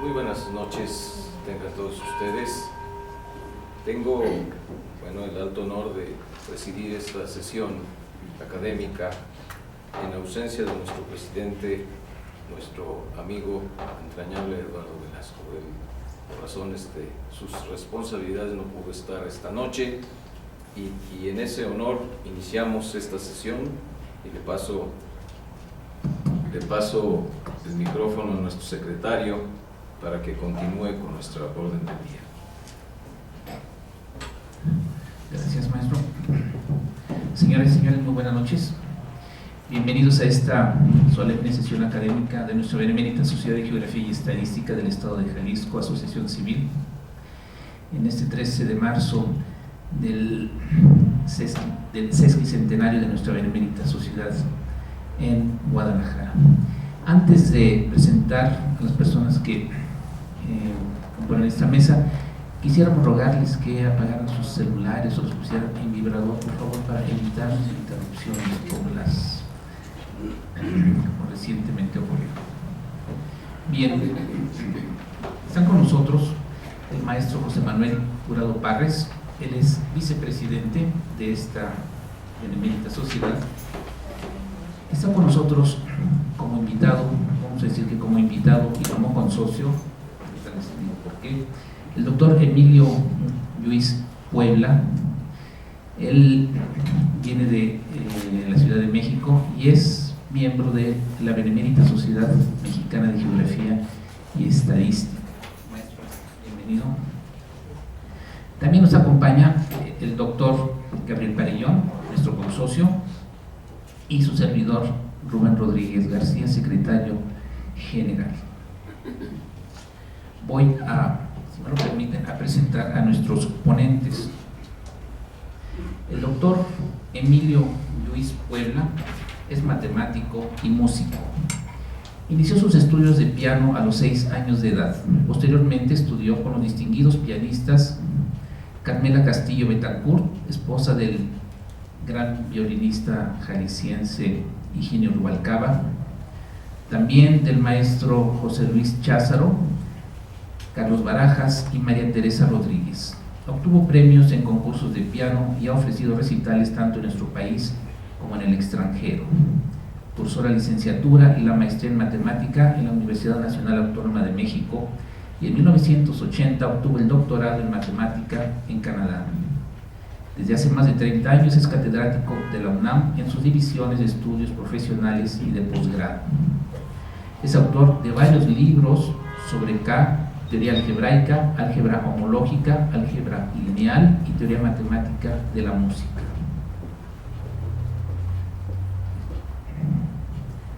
Muy buenas noches, tengan todos ustedes. Tengo, el alto honor de presidir esta sesión académica en ausencia de nuestro presidente, nuestro amigo entrañable Eduardo Velasco. Él, por razones de sus responsabilidades, no pudo estar esta noche y en ese honor iniciamos esta sesión y le paso el micrófono a nuestro secretario para que continúe con nuestra orden del día. Gracias, maestro. Señoras y señores, muy buenas noches. Bienvenidos a esta solemne sesión académica de nuestra Benemérita Sociedad de Geografía y Estadística del Estado de Jalisco, Asociación Civil, en este 13 de marzo del sesquicentenario de nuestra Benemérita Sociedad en Guadalajara. Antes de presentar a las personas que componen esta mesa, quisiéramos rogarles que apagaran sus celulares o los pusieran en vibrador, por favor, para evitar interrupciones como las como recientemente ocurrió. Bien, están con nosotros el maestro José Manuel Jurado Parres. Él es vicepresidente de esta Benemérita Sociedad. Está con nosotros como invitado, vamos a decir que como invitado y como consocio, ahorita les digo por qué, el doctor Emilio Lluís Puebla. Él viene de la Ciudad de México y es miembro de la Benemérita Sociedad Mexicana de Geografía y Estadística. Maestro, bienvenido. También nos acompaña el doctor Gabriel Parellón, nuestro consocio, y su servidor Rubén Rodríguez García, secretario general. Voy a, si me lo permiten, a presentar a nuestros ponentes. El doctor Emilio Lluís Puebla es matemático y músico. Inició sus estudios de piano a los 6 años de edad. Posteriormente estudió con los distinguidos pianistas Carmela Castillo Betancourt, esposa del gran violinista jalisciense Higinio Rubalcaba, también del maestro José Luis Cházaro, Carlos Barajas y María Teresa Rodríguez. Obtuvo premios en concursos de piano y ha ofrecido recitales tanto en nuestro país como en el extranjero. Cursó la licenciatura y la maestría en matemática en la Universidad Nacional Autónoma de México y en 1980 obtuvo el doctorado en matemática en Canadá. Desde hace más de 30 años es catedrático de la UNAM en sus divisiones de estudios profesionales y de posgrado. Es autor de varios libros sobre teoría algebraica, álgebra homológica, álgebra lineal y teoría matemática de la música.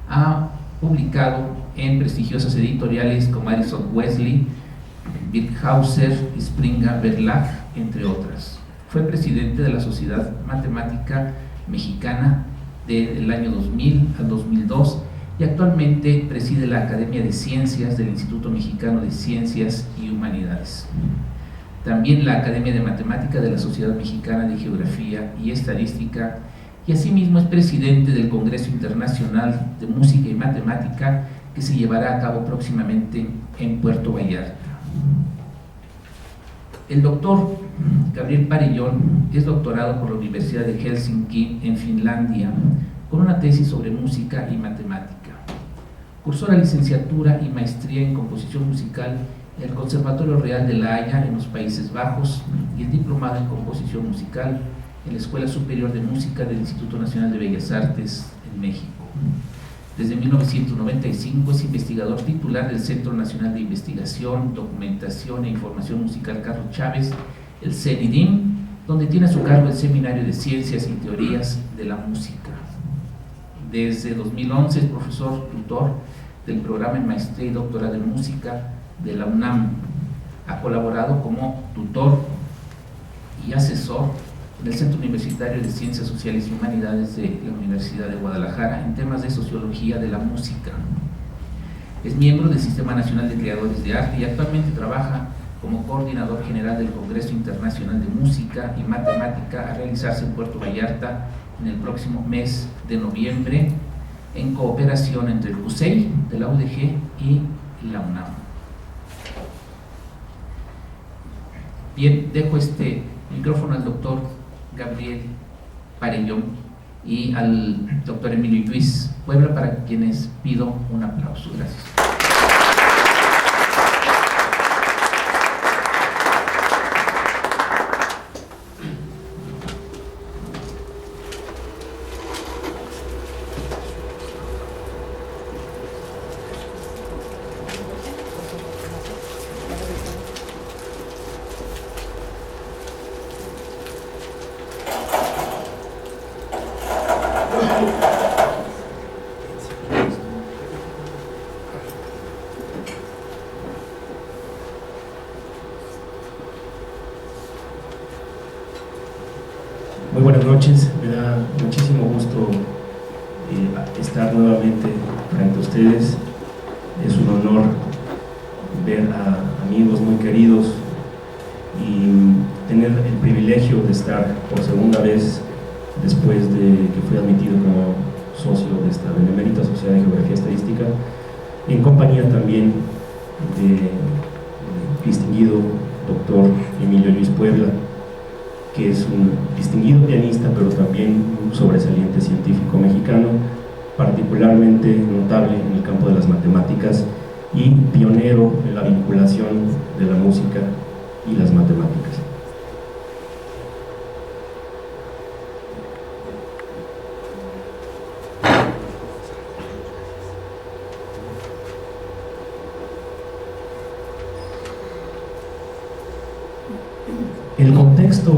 Ha publicado en prestigiosas editoriales como Addison Wesley, Birkhauser y Springer Verlag, entre otras. Fue presidente de la Sociedad Matemática Mexicana del año 2000 al 2002 y actualmente preside la Academia de Ciencias del Instituto Mexicano de Ciencias y Humanidades. También la Academia de Matemática de la Sociedad Mexicana de Geografía y Estadística, y asimismo es presidente del Congreso Internacional de Música y Matemática que se llevará a cabo próximamente en Puerto Vallarta. El doctor Gabriel Parellón es doctorado por la Universidad de Helsinki en Finlandia con una tesis sobre música y matemática. Cursó la licenciatura y maestría en composición musical en el Conservatorio Real de La Haya en los Países Bajos y el diplomado en composición musical en la Escuela Superior de Música del Instituto Nacional de Bellas Artes en México. Desde 1995 es investigador titular del Centro Nacional de Investigación, Documentación e Información Musical Carlos Chávez, el CENIDIM, donde tiene a su cargo el Seminario de Ciencias y Teorías de la Música. Desde 2011 es profesor tutor del programa en Maestría y Doctorado en Música de la UNAM. Ha colaborado como tutor y asesor en el Centro Universitario de Ciencias Sociales y Humanidades de la Universidad de Guadalajara en temas de sociología de la música. Es miembro del Sistema Nacional de Creadores de Arte y actualmente trabaja como coordinador general del Congreso Internacional de Música y Matemática a realizarse en Puerto Vallarta en el próximo mes de noviembre, en cooperación entre el CUSEI de la UDG y la UNAM. Bien, dejo este micrófono al doctor Gabriel Parellón y al doctor Emilio Lluís Puebla, para quienes pido un aplauso. Gracias. Muy buenas noches, me da muchísimo gusto estar nuevamente frente a ustedes. Es un honor ver a amigos muy queridos y tener el privilegio de estar por segunda vez después de que fui admitido como socio de esta Benemérita Sociedad de Geografía Estadística, en compañía también de distinguido doctor Emilio Lluís Puebla, que es un distinguido pianista, pero también un sobresaliente científico mexicano, particularmente notable en el campo de las matemáticas y pionero en la vinculación de la música y las matemáticas. El contexto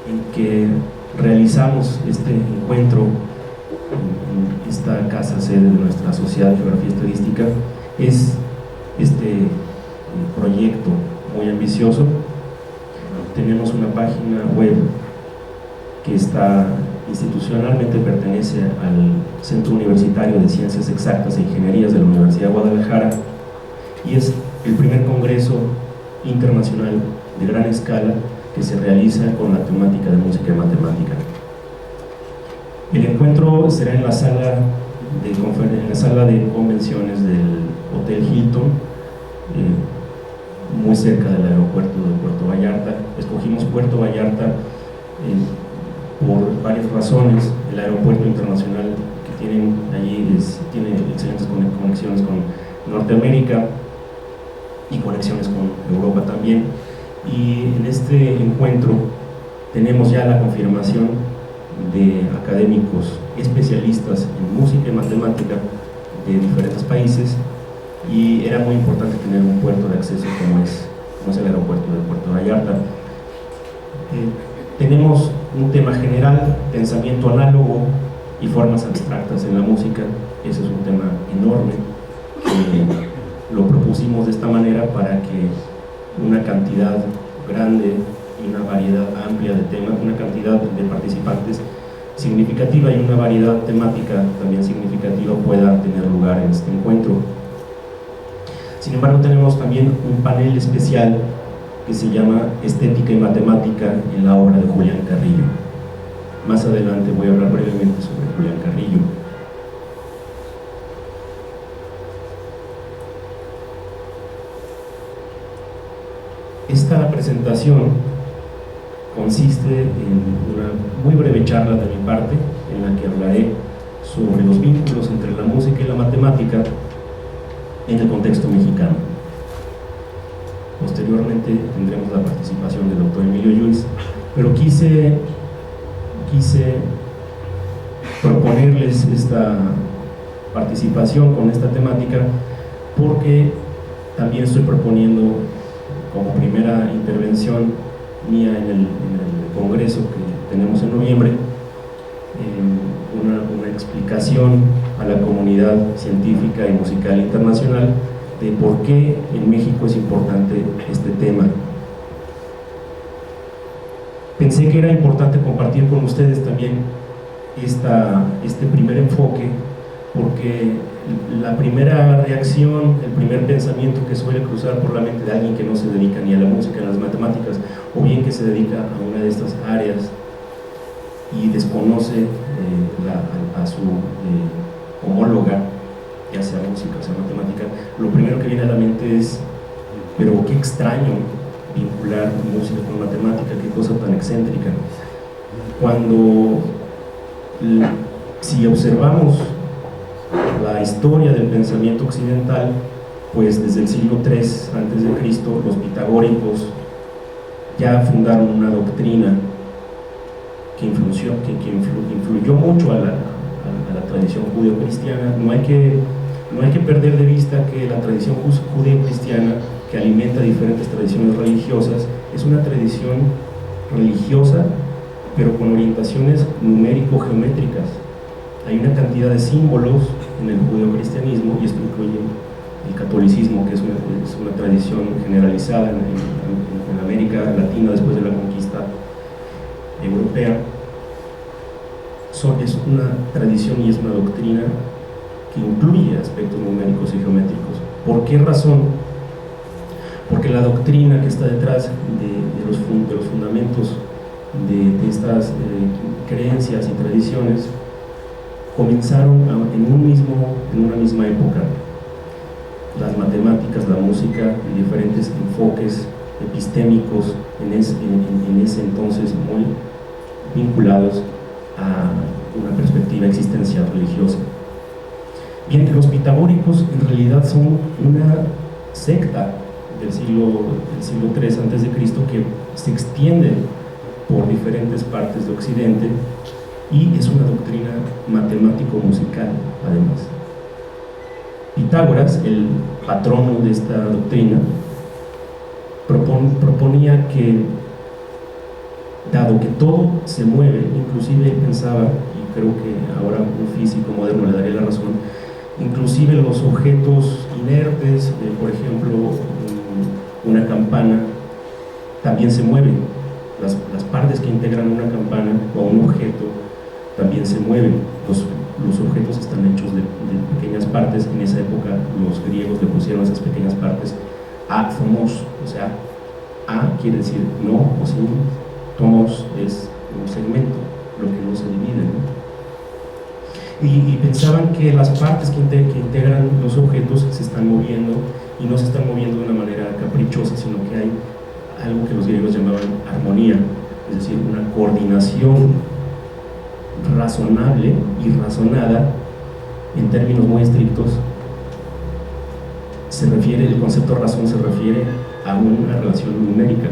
en que realizamos este encuentro en esta casa sede de nuestra Sociedad de Geografía Estadística es este proyecto muy ambicioso. Tenemos una página web que está institucionalmente pertenece al Centro Universitario de Ciencias Exactas e Ingenierías de la Universidad de Guadalajara, y es el primer congreso internacional de gran escala que se realiza con la temática de música y matemática. El encuentro será en la sala de convenciones del Hotel Hilton, muy cerca del aeropuerto de Puerto Vallarta. Escogimos Puerto Vallarta por varias razones. El aeropuerto internacional que tienen allí tiene excelentes conexiones con Norteamérica y conexiones con Europa también. Y en este encuentro tenemos ya la confirmación de académicos especialistas en música y matemática de diferentes países, y era muy importante tener un puerto de acceso como es el aeropuerto de Puerto Vallarta. Tenemos un tema general, pensamiento análogo y formas abstractas en la música. Ese es un tema enorme que lo propusimos de esta manera para que una cantidad grande y una variedad amplia de temas, una cantidad de participantes significativa y una variedad temática también significativa pueda tener lugar en este encuentro. Sin embargo, tenemos también un panel especial que se llama Estética y Matemática en la obra de Julián Carrillo. Más adelante voy a hablar brevemente sobre Julián Carrillo. Esta presentación consiste en una muy breve charla de mi parte, en la que hablaré sobre los vínculos entre la música y la matemática en el contexto mexicano. Posteriormente tendremos la participación del doctor Emilio Lluís, pero quise proponerles esta participación con esta temática porque también estoy proponiendo como primera intervención mía en el congreso que tenemos en noviembre, una explicación a la comunidad científica y musical internacional de por qué en México es importante este tema. Pensé que era importante compartir con ustedes también este primer enfoque, porque la primera reacción, el primer pensamiento que suele cruzar por la mente de alguien que no se dedica ni a la música ni a las matemáticas, o bien que se dedica a una de estas áreas y desconoce a su homóloga, ya sea música o sea matemática, lo primero que viene a la mente es: pero qué extraño, vincular música con matemática, qué cosa tan excéntrica. Cuando, si observamos la historia del pensamiento occidental, pues desde el siglo III a.C., los pitagóricos ya fundaron una doctrina que influyó mucho a la tradición judeo-cristiana. No hay que perder de vista que la tradición judeo-cristiana, que alimenta diferentes tradiciones religiosas, es una tradición religiosa, pero con orientaciones numérico-geométricas. Hay una cantidad de símbolos en el judeocristianismo, y esto incluye el catolicismo, que es una tradición generalizada en América Latina después de la conquista europea. Es una tradición y es una doctrina que incluye aspectos numéricos y geométricos. ¿Por qué razón? Porque la doctrina que está detrás de los fundamentos de estas creencias y tradiciones comenzaron en una misma época. Las matemáticas, la música y diferentes enfoques epistémicos en ese entonces muy vinculados a una perspectiva existencial religiosa. Bien, los pitagóricos en realidad son una secta del siglo III a.C. que se extiende por diferentes partes de Occidente, y es una doctrina matemático-musical además. Pitágoras, el patrono de esta doctrina, proponía que, dado que todo se mueve, inclusive él pensaba, y creo que ahora un físico moderno le daría la razón, inclusive los objetos inertes, por ejemplo, una campana, también se mueven. Las partes que integran una campana o un objeto también se mueven. Los objetos están hechos de pequeñas partes. En esa época los griegos le pusieron esas pequeñas partes átomos, o sea, a quiere decir no o sí, tomos es un segmento, lo que no se divide, ¿no? Y pensaban que las partes que integran los objetos se están moviendo, y no se están moviendo de una manera caprichosa, sino que hay algo que los griegos llamaban armonía, es decir, una coordinación razonable y razonada. En términos muy estrictos, el concepto razón se refiere a una relación numérica.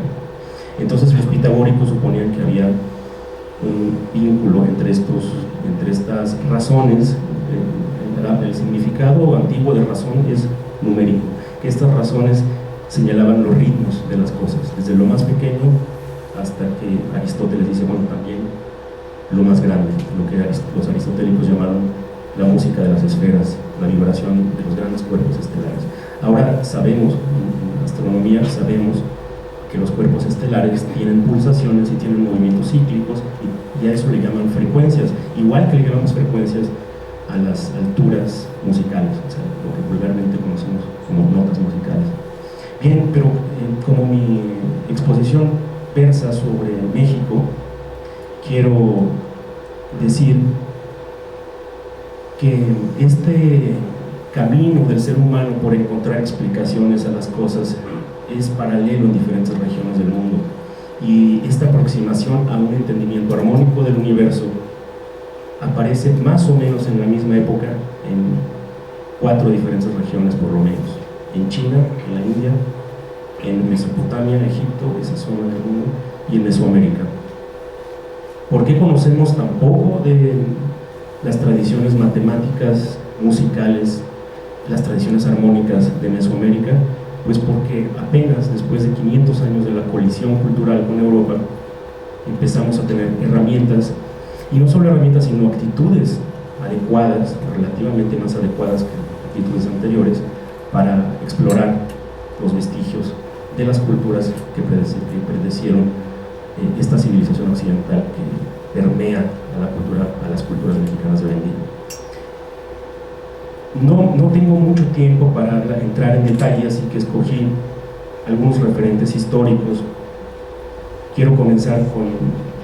Entonces los pitagóricos suponían que había un vínculo entre estas razones. El significado antiguo de razón es numérico, que estas razones señalaban los ritmos de las cosas, desde lo más pequeño hasta que Aristóteles dice, bueno, también lo más grande, lo que los aristotélicos llamaron la música de las esferas, la vibración de los grandes cuerpos estelares. Ahora sabemos, en astronomía sabemos que los cuerpos estelares tienen pulsaciones y tienen movimientos cíclicos, y a eso le llaman frecuencias, igual que le llamamos frecuencias a las alturas musicales, o sea, lo que vulgarmente conocemos como notas musicales. Bien, pero como mi exposición versa sobre México, quiero decir que este camino del ser humano por encontrar explicaciones a las cosas es paralelo en diferentes regiones del mundo, y esta aproximación a un entendimiento armónico del universo aparece más o menos en la misma época en 4 diferentes regiones por lo menos: en China, en la India, en Mesopotamia, Egipto, esa zona del mundo, y en Mesoamérica. ¿Por qué conocemos tan poco de las tradiciones matemáticas, musicales, las tradiciones armónicas de Mesoamérica? Pues porque apenas después de 500 años de la colisión cultural con Europa empezamos a tener herramientas, y no solo herramientas sino actitudes adecuadas, relativamente más adecuadas que actitudes anteriores, para explorar los vestigios de las culturas que predecieron esta civilización occidental que permea a las culturas mexicanas de hoy en día. No tengo mucho tiempo para entrar en detalle, así que escogí algunos referentes históricos. Quiero comenzar con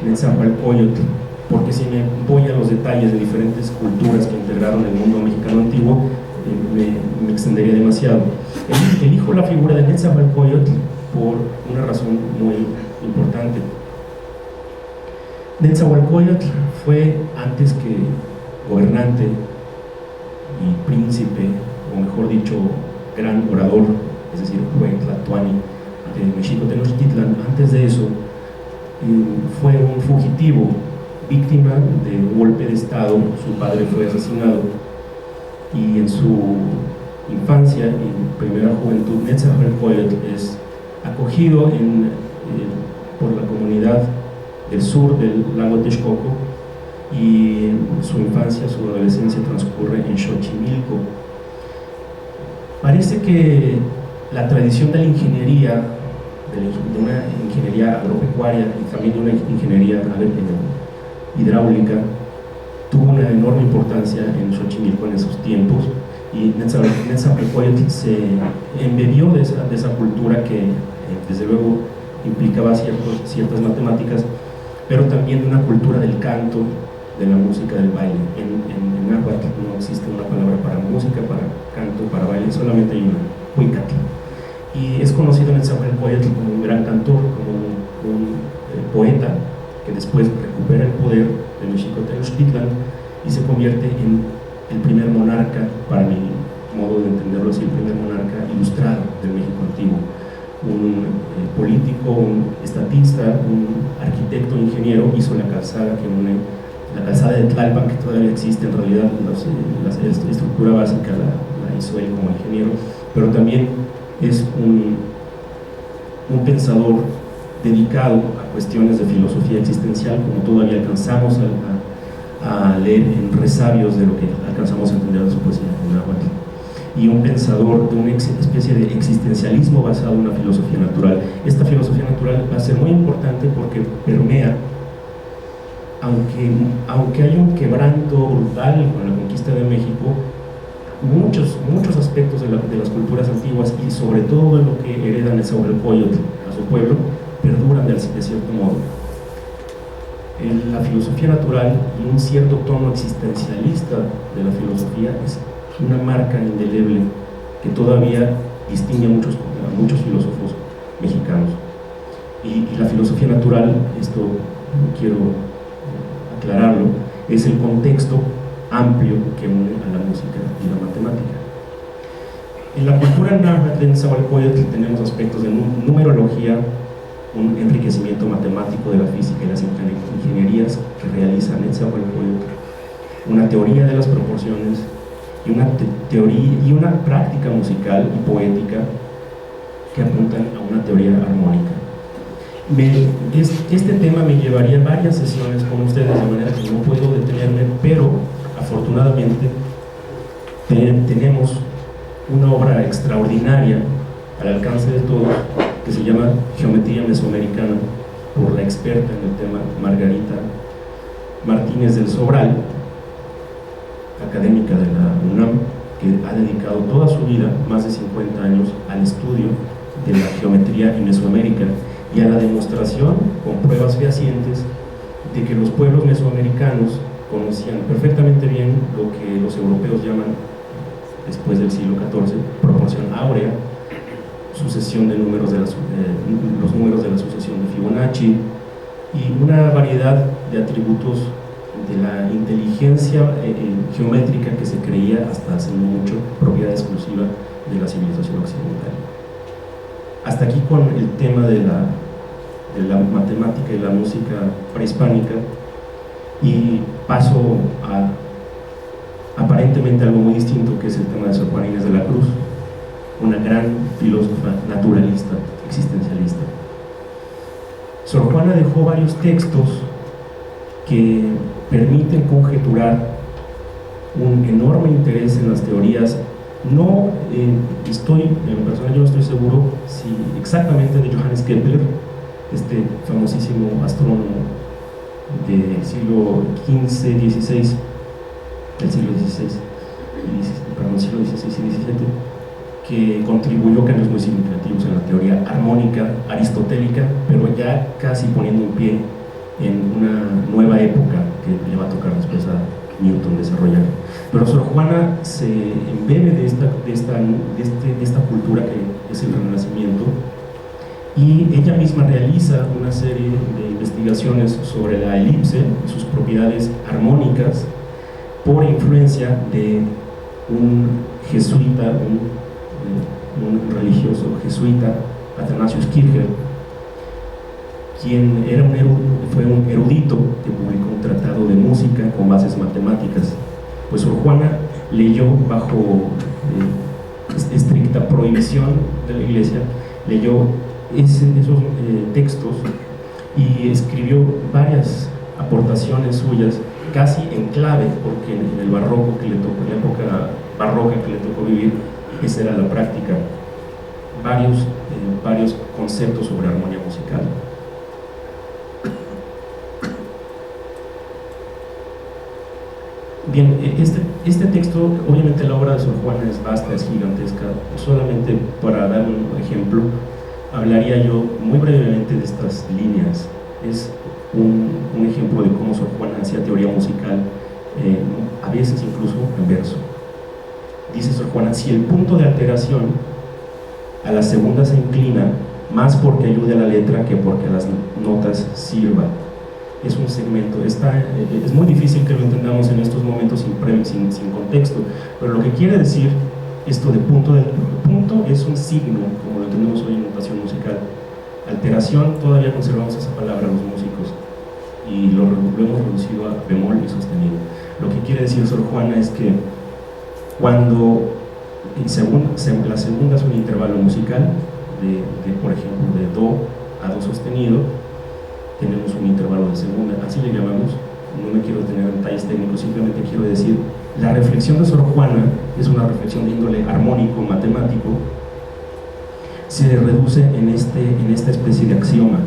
Netzahualcóyotl, porque si me voy a los detalles de diferentes culturas que integraron el mundo mexicano antiguo, me extendería demasiado. Elijo la figura de Netzahualcóyotl por una razón muy importante. Netzahualcóyotl fue, antes que gobernante y príncipe, o mejor dicho, gran orador, es decir, fue tlatoani de Mexico Tenochtitlan, antes de eso fue un fugitivo, víctima de un golpe de estado. Su padre fue asesinado y en su infancia y primera juventud Netzahualcóyotl es acogido por la comunidad del sur del lago Texcoco, y su infancia, su adolescencia transcurre en Xochimilco. Parece que la tradición de la ingeniería, de una ingeniería agropecuaria y también de una ingeniería hidráulica, tuvo una enorme importancia en Xochimilco en esos tiempos, y Netzahualcóyotl se embebió de esa cultura que desde luego implicaba ciertas matemáticas, pero también de una cultura del canto, de la música, del baile. En náhuatl no existe una palabra para música, para canto, para baile, solamente hay una, huicatl. Y es conocido Netzahualcóyotl como un gran cantor, como un poeta que después recupera el poder de Mexico Tenochtitlan y se convierte en el primer monarca, para mi modo de entenderlo así, el primer monarca ilustrado del México antiguo. Un político, un estatista, un arquitecto, ingeniero, hizo la calzada que une la calzada de Tlalpan, que todavía existe. En realidad la estructura básica la hizo él como ingeniero, pero también es un pensador dedicado a cuestiones de filosofía existencial, como todavía alcanzamos a leer en resabios de lo que alcanzamos a entender de su poesía en náhuatl, y un pensador de una especie de existencialismo basado en una filosofía natural. Esta filosofía natural va a ser muy importante porque permea, aunque hay un quebranto brutal con la conquista de México, muchos aspectos de las culturas antiguas, y sobre todo lo que hereda Netzahualcóyotl a su pueblo, perduran de cierto modo. La filosofía natural y un cierto tono existencialista de la filosofía es una marca indeleble que todavía distingue a muchos filósofos mexicanos. Y la filosofía natural, esto quiero aclararlo, es el contexto amplio que une a la música y la matemática. En la cultura náhuatl de Netzahualcóyotl tenemos aspectos de numerología, un enriquecimiento matemático de la física y las ingenierías que realiza Netzahualcóyotl, una teoría de las proporciones y una teoría y una práctica musical y poética que apuntan a una teoría armónica. Este tema me llevaría varias sesiones con ustedes, de manera que no puedo detenerme, pero afortunadamente tenemos una obra extraordinaria al alcance de todos, que se llama Geometría Mesoamericana, por la experta en el tema Margarita Martínez del Sobral, académica de la UNAM, que ha dedicado toda su vida, más de 50 años, al estudio de la geometría en Mesoamérica y a la demostración con pruebas fehacientes de que los pueblos mesoamericanos conocían perfectamente bien lo que los europeos llaman, después del siglo XIV, proporción áurea, sucesión de números los números de la sucesión de Fibonacci, y una variedad de atributos de la inteligencia geométrica que se creía hasta hace mucho propiedad exclusiva de la civilización occidental. Hasta aquí con el tema de la matemática y la música prehispánica, y paso a aparentemente algo muy distinto, que es el tema de Sor Juana Inés de la Cruz, una gran filósofa naturalista, existencialista. Sor Juana dejó varios textos que permiten conjeturar un enorme interés en las teorías. No en lo personal yo no estoy seguro si exactamente de Johannes Kepler, este famosísimo astrónomo del siglo XV, XVI, del siglo XVI, siglo XVI y XVII, que contribuyó cambios muy significativos en la teoría armónica aristotélica, pero ya casi poniendo un pie en una nueva época que le va a tocar después a Newton desarrollar. Pero Sor Juana se embebe de esta cultura que es el Renacimiento, y ella misma realiza una serie de investigaciones sobre la elipse y sus propiedades armónicas por influencia de un jesuita, un religioso jesuita, Athanasius Kircher, quien fue un erudito que publicó un tratado de música con bases matemáticas. Pues Sor Juana leyó bajo estricta prohibición de la Iglesia, leyó esos textos y escribió varias aportaciones suyas, casi en clave, porque en el barroco que le tocó, en la época barroca que le tocó vivir, esa era la práctica, varios conceptos sobre armonía musical. Bien, este texto, obviamente la obra de Sor Juana es vasta, es gigantesca. Solamente para dar un ejemplo, hablaría yo muy brevemente de estas líneas. Es un ejemplo de cómo Sor Juana hacía teoría musical, a veces incluso en verso. Dice Sor Juana: si el punto de alteración a la segunda se inclina, más porque ayude a la letra que porque a las notas sirva. Es un segmento, es muy difícil que lo entendamos en estos momentos sin contexto, pero lo que quiere decir esto de punto es un signo, como lo entendemos hoy en notación musical. Alteración, todavía conservamos esa palabra los músicos y lo hemos reducido a bemol y sostenido. Lo que quiere decir Sor Juana es que cuando la segunda es un intervalo musical por ejemplo, de do a do sostenido, tenemos un intervalo de segunda, así le llamamos. No me quiero detener en detalles técnicos, simplemente quiero decir, la reflexión de Sor Juana es una reflexión de índole armónico, matemático. Se reduce en esta especie de axioma.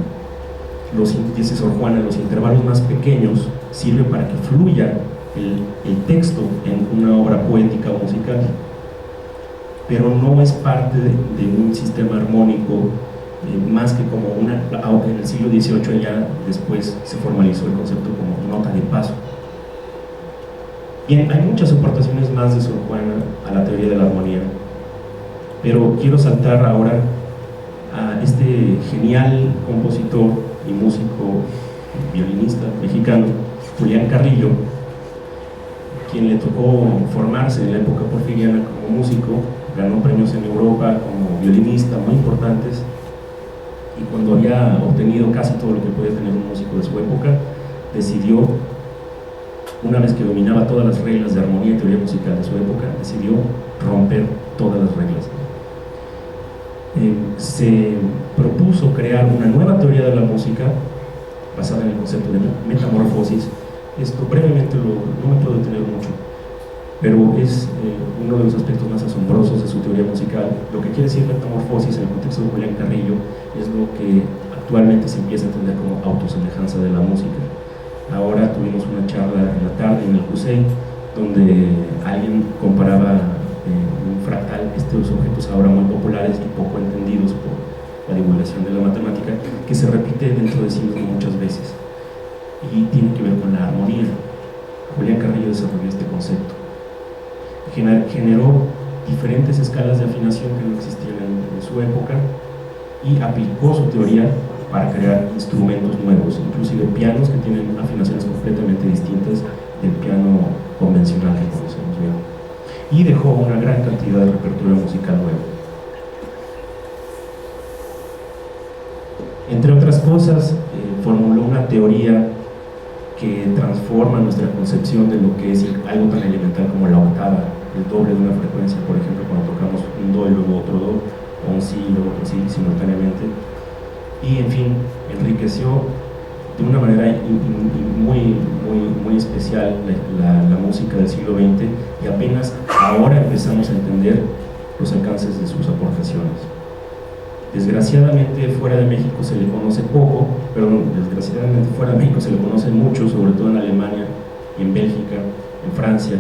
Dice Sor Juana, los intervalos más pequeños sirven para que fluya el texto en una obra poética o musical, pero no es parte de un sistema armónico, más que como en el siglo XVIII ya después se formalizó el concepto como nota de paso. Bien, hay muchas aportaciones más de Sor Juana a la teoría de la armonía, pero quiero saltar ahora a este genial compositor y músico violinista mexicano, Julián Carrillo, quien le tocó formarse en la época porfiriana como músico, ganó premios en Europa como violinista muy importantes, y cuando había obtenido casi todo lo que podía tener un músico de su época, decidió, una vez que dominaba todas las reglas de armonía y teoría musical de su época, decidió romper todas las reglas. Se propuso crear una nueva teoría de la música basada en el concepto de metamorfosis. Esto brevemente no me puedo detener mucho, pero es uno de los aspectos más asombrosos de su teoría musical. Lo que quiere decir metamorfosis en el contexto de Julián Carrillo es lo que actualmente se empieza a entender como autosemejanza de la música. Ahora tuvimos una charla en la tarde en el CUSEI donde alguien comparaba un fractal, estos objetos ahora muy populares y poco entendidos por la divulgación de la matemática, que se repite dentro de sí mismo muchas veces y tiene que ver con la armonía. Julián Carrillo desarrolló este concepto, generó diferentes escalas de afinación que no existían en su época y aplicó su teoría para crear instrumentos nuevos, inclusive pianos que tienen afinaciones completamente distintas del piano convencional que conocemos bien, y dejó una gran cantidad de repertorio musical nuevo. Entre otras cosas, formuló una teoría que transforma nuestra concepción de lo que es algo tan elemental como la octava, el doble de una frecuencia, por ejemplo, cuando tocamos un do y luego otro do, o un si y luego otro si simultáneamente, y en fin, enriqueció de una manera muy especial la música del siglo XX, y apenas ahora empezamos a entender los alcances de sus aportaciones. Desgraciadamente fuera de México se le conoce poco, pero desgraciadamente fuera de México se le conoce mucho, sobre todo en Alemania y en Bélgica, en Francia,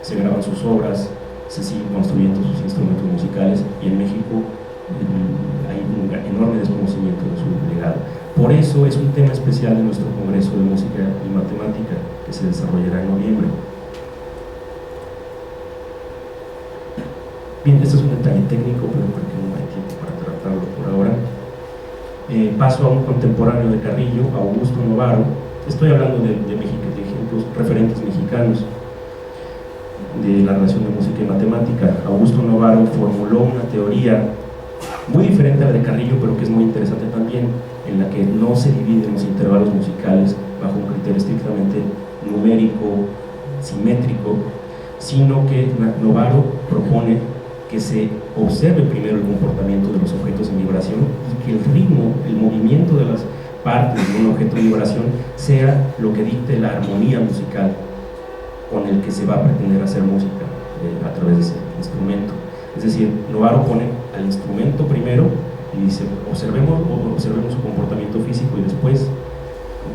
se graban sus obras, se siguen construyendo sus instrumentos musicales, y en México hay un enorme desconocimiento de su legado. Por eso es un tema especial de nuestro Congreso de Música y Matemática que se desarrollará en noviembre. Bien, este es un detalle técnico, pero porque no hay tiempo para tratarlo por ahora. Paso a un contemporáneo de Carrillo, Augusto Novaro. Estoy hablando de ejemplos referentes mexicanos de la relación de música y matemática. Augusto Novaro formuló una teoría muy diferente a la de Carrillo, pero que es muy interesante también, en la que no se dividen los intervalos musicales bajo un criterio estrictamente numérico, simétrico, sino que Novaro propone que se observe primero el comportamiento de los objetos en vibración y que el ritmo, el movimiento de las partes de un objeto en vibración sea lo que dicte la armonía musical con el que se va a pretender hacer música a través de ese instrumento. Es decir, Novaro pone al instrumento primero y dice, observemos su comportamiento físico, y después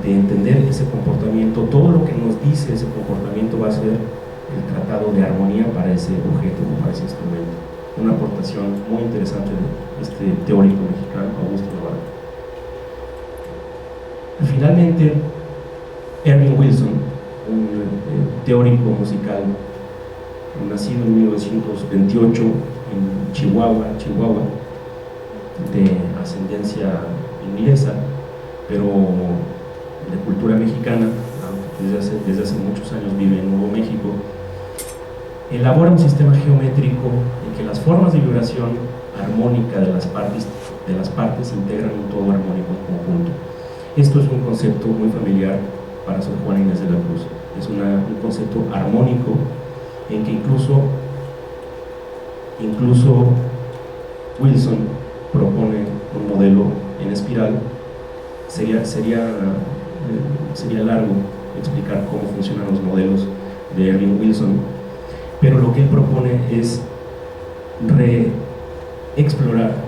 de entender ese comportamiento, todo lo que nos dice ese comportamiento va a ser el tratado de armonía para ese objeto o para ese instrumento. Una aportación muy interesante de este teórico mexicano, Augusto Novaro. Finalmente, Erwin Wilson, un teórico musical nacido en 1928 en Chihuahua, de ascendencia inglesa, pero de cultura mexicana, desde hace muchos años vive en Nuevo México. Elabora un sistema geométrico en que las formas de vibración armónica de las partes integran un todo armónico en conjunto. Esto es un concepto muy familiar para Sor Juana Inés de la Cruz. Es un concepto armónico en que incluso Wilson propone un modelo en espiral. Sería largo explicar cómo funcionan los modelos de Erwin Wilson, pero lo que él propone es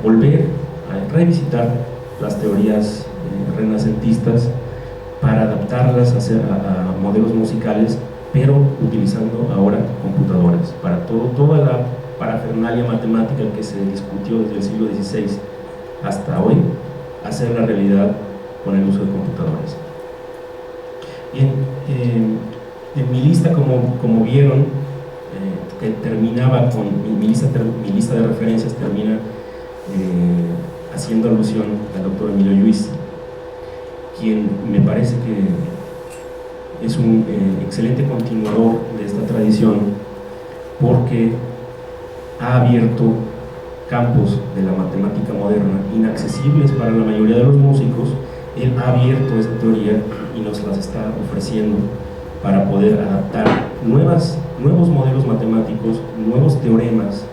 volver a revisitar las teorías renacentistas para adaptarlas a modelos musicales, pero utilizando ahora computadoras para toda la parafernalia matemática que se discutió desde el siglo XVI hasta hoy, hacer la realidad con el uso de computadoras. Bien, en mi lista, como vieron, que terminaba con mi lista de referencias, termina haciendo alusión al doctor Emilio Lluís, quien me parece que es un excelente continuador de esta tradición, porque ha abierto campos de la matemática moderna inaccesibles para la mayoría de los músicos. Él ha abierto esta teoría y nos las está ofreciendo para poder adaptar nuevos modelos matemáticos, nuevos teoremas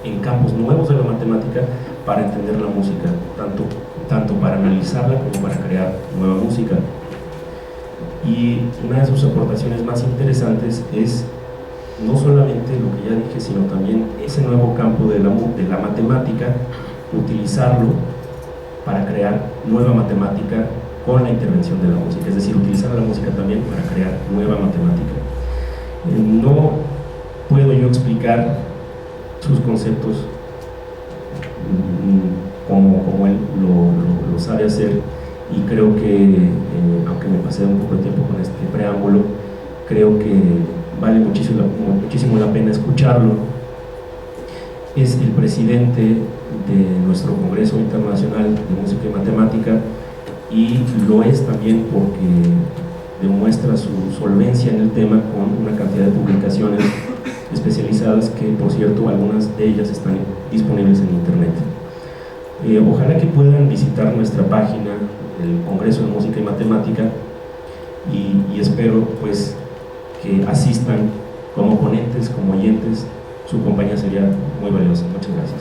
en campos nuevos de la matemática para entender la música, tanto para analizarla como para crear nueva música. Y una de sus aportaciones más interesantes es no solamente lo que ya dije, sino también ese nuevo campo de la matemática, utilizarlo para crear nueva matemática con la intervención de la música, es decir, utilizar la música también para crear nueva matemática. No puedo yo explicar sus conceptos como él lo sabe hacer, y creo que, aunque me pasé un poco de tiempo con este preámbulo, creo que vale muchísimo la pena escucharlo. Es el presidente de nuestro Congreso Internacional de Música y Matemática, y lo es también porque demuestra su solvencia en el tema con una cantidad de publicaciones especializadas que, por cierto, algunas de ellas están disponibles en internet. Ojalá que puedan visitar nuestra página, el Congreso de Música y Matemática, y espero pues que asistan como ponentes, como oyentes. Su compañía sería muy valiosa. Muchas gracias.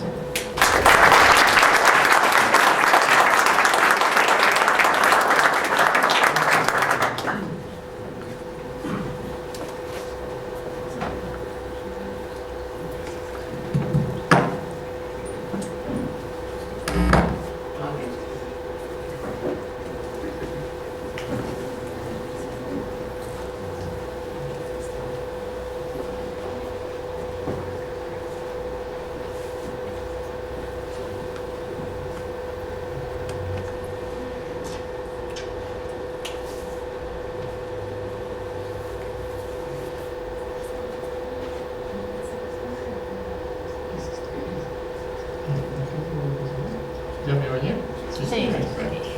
¿Ya me oye? Sí.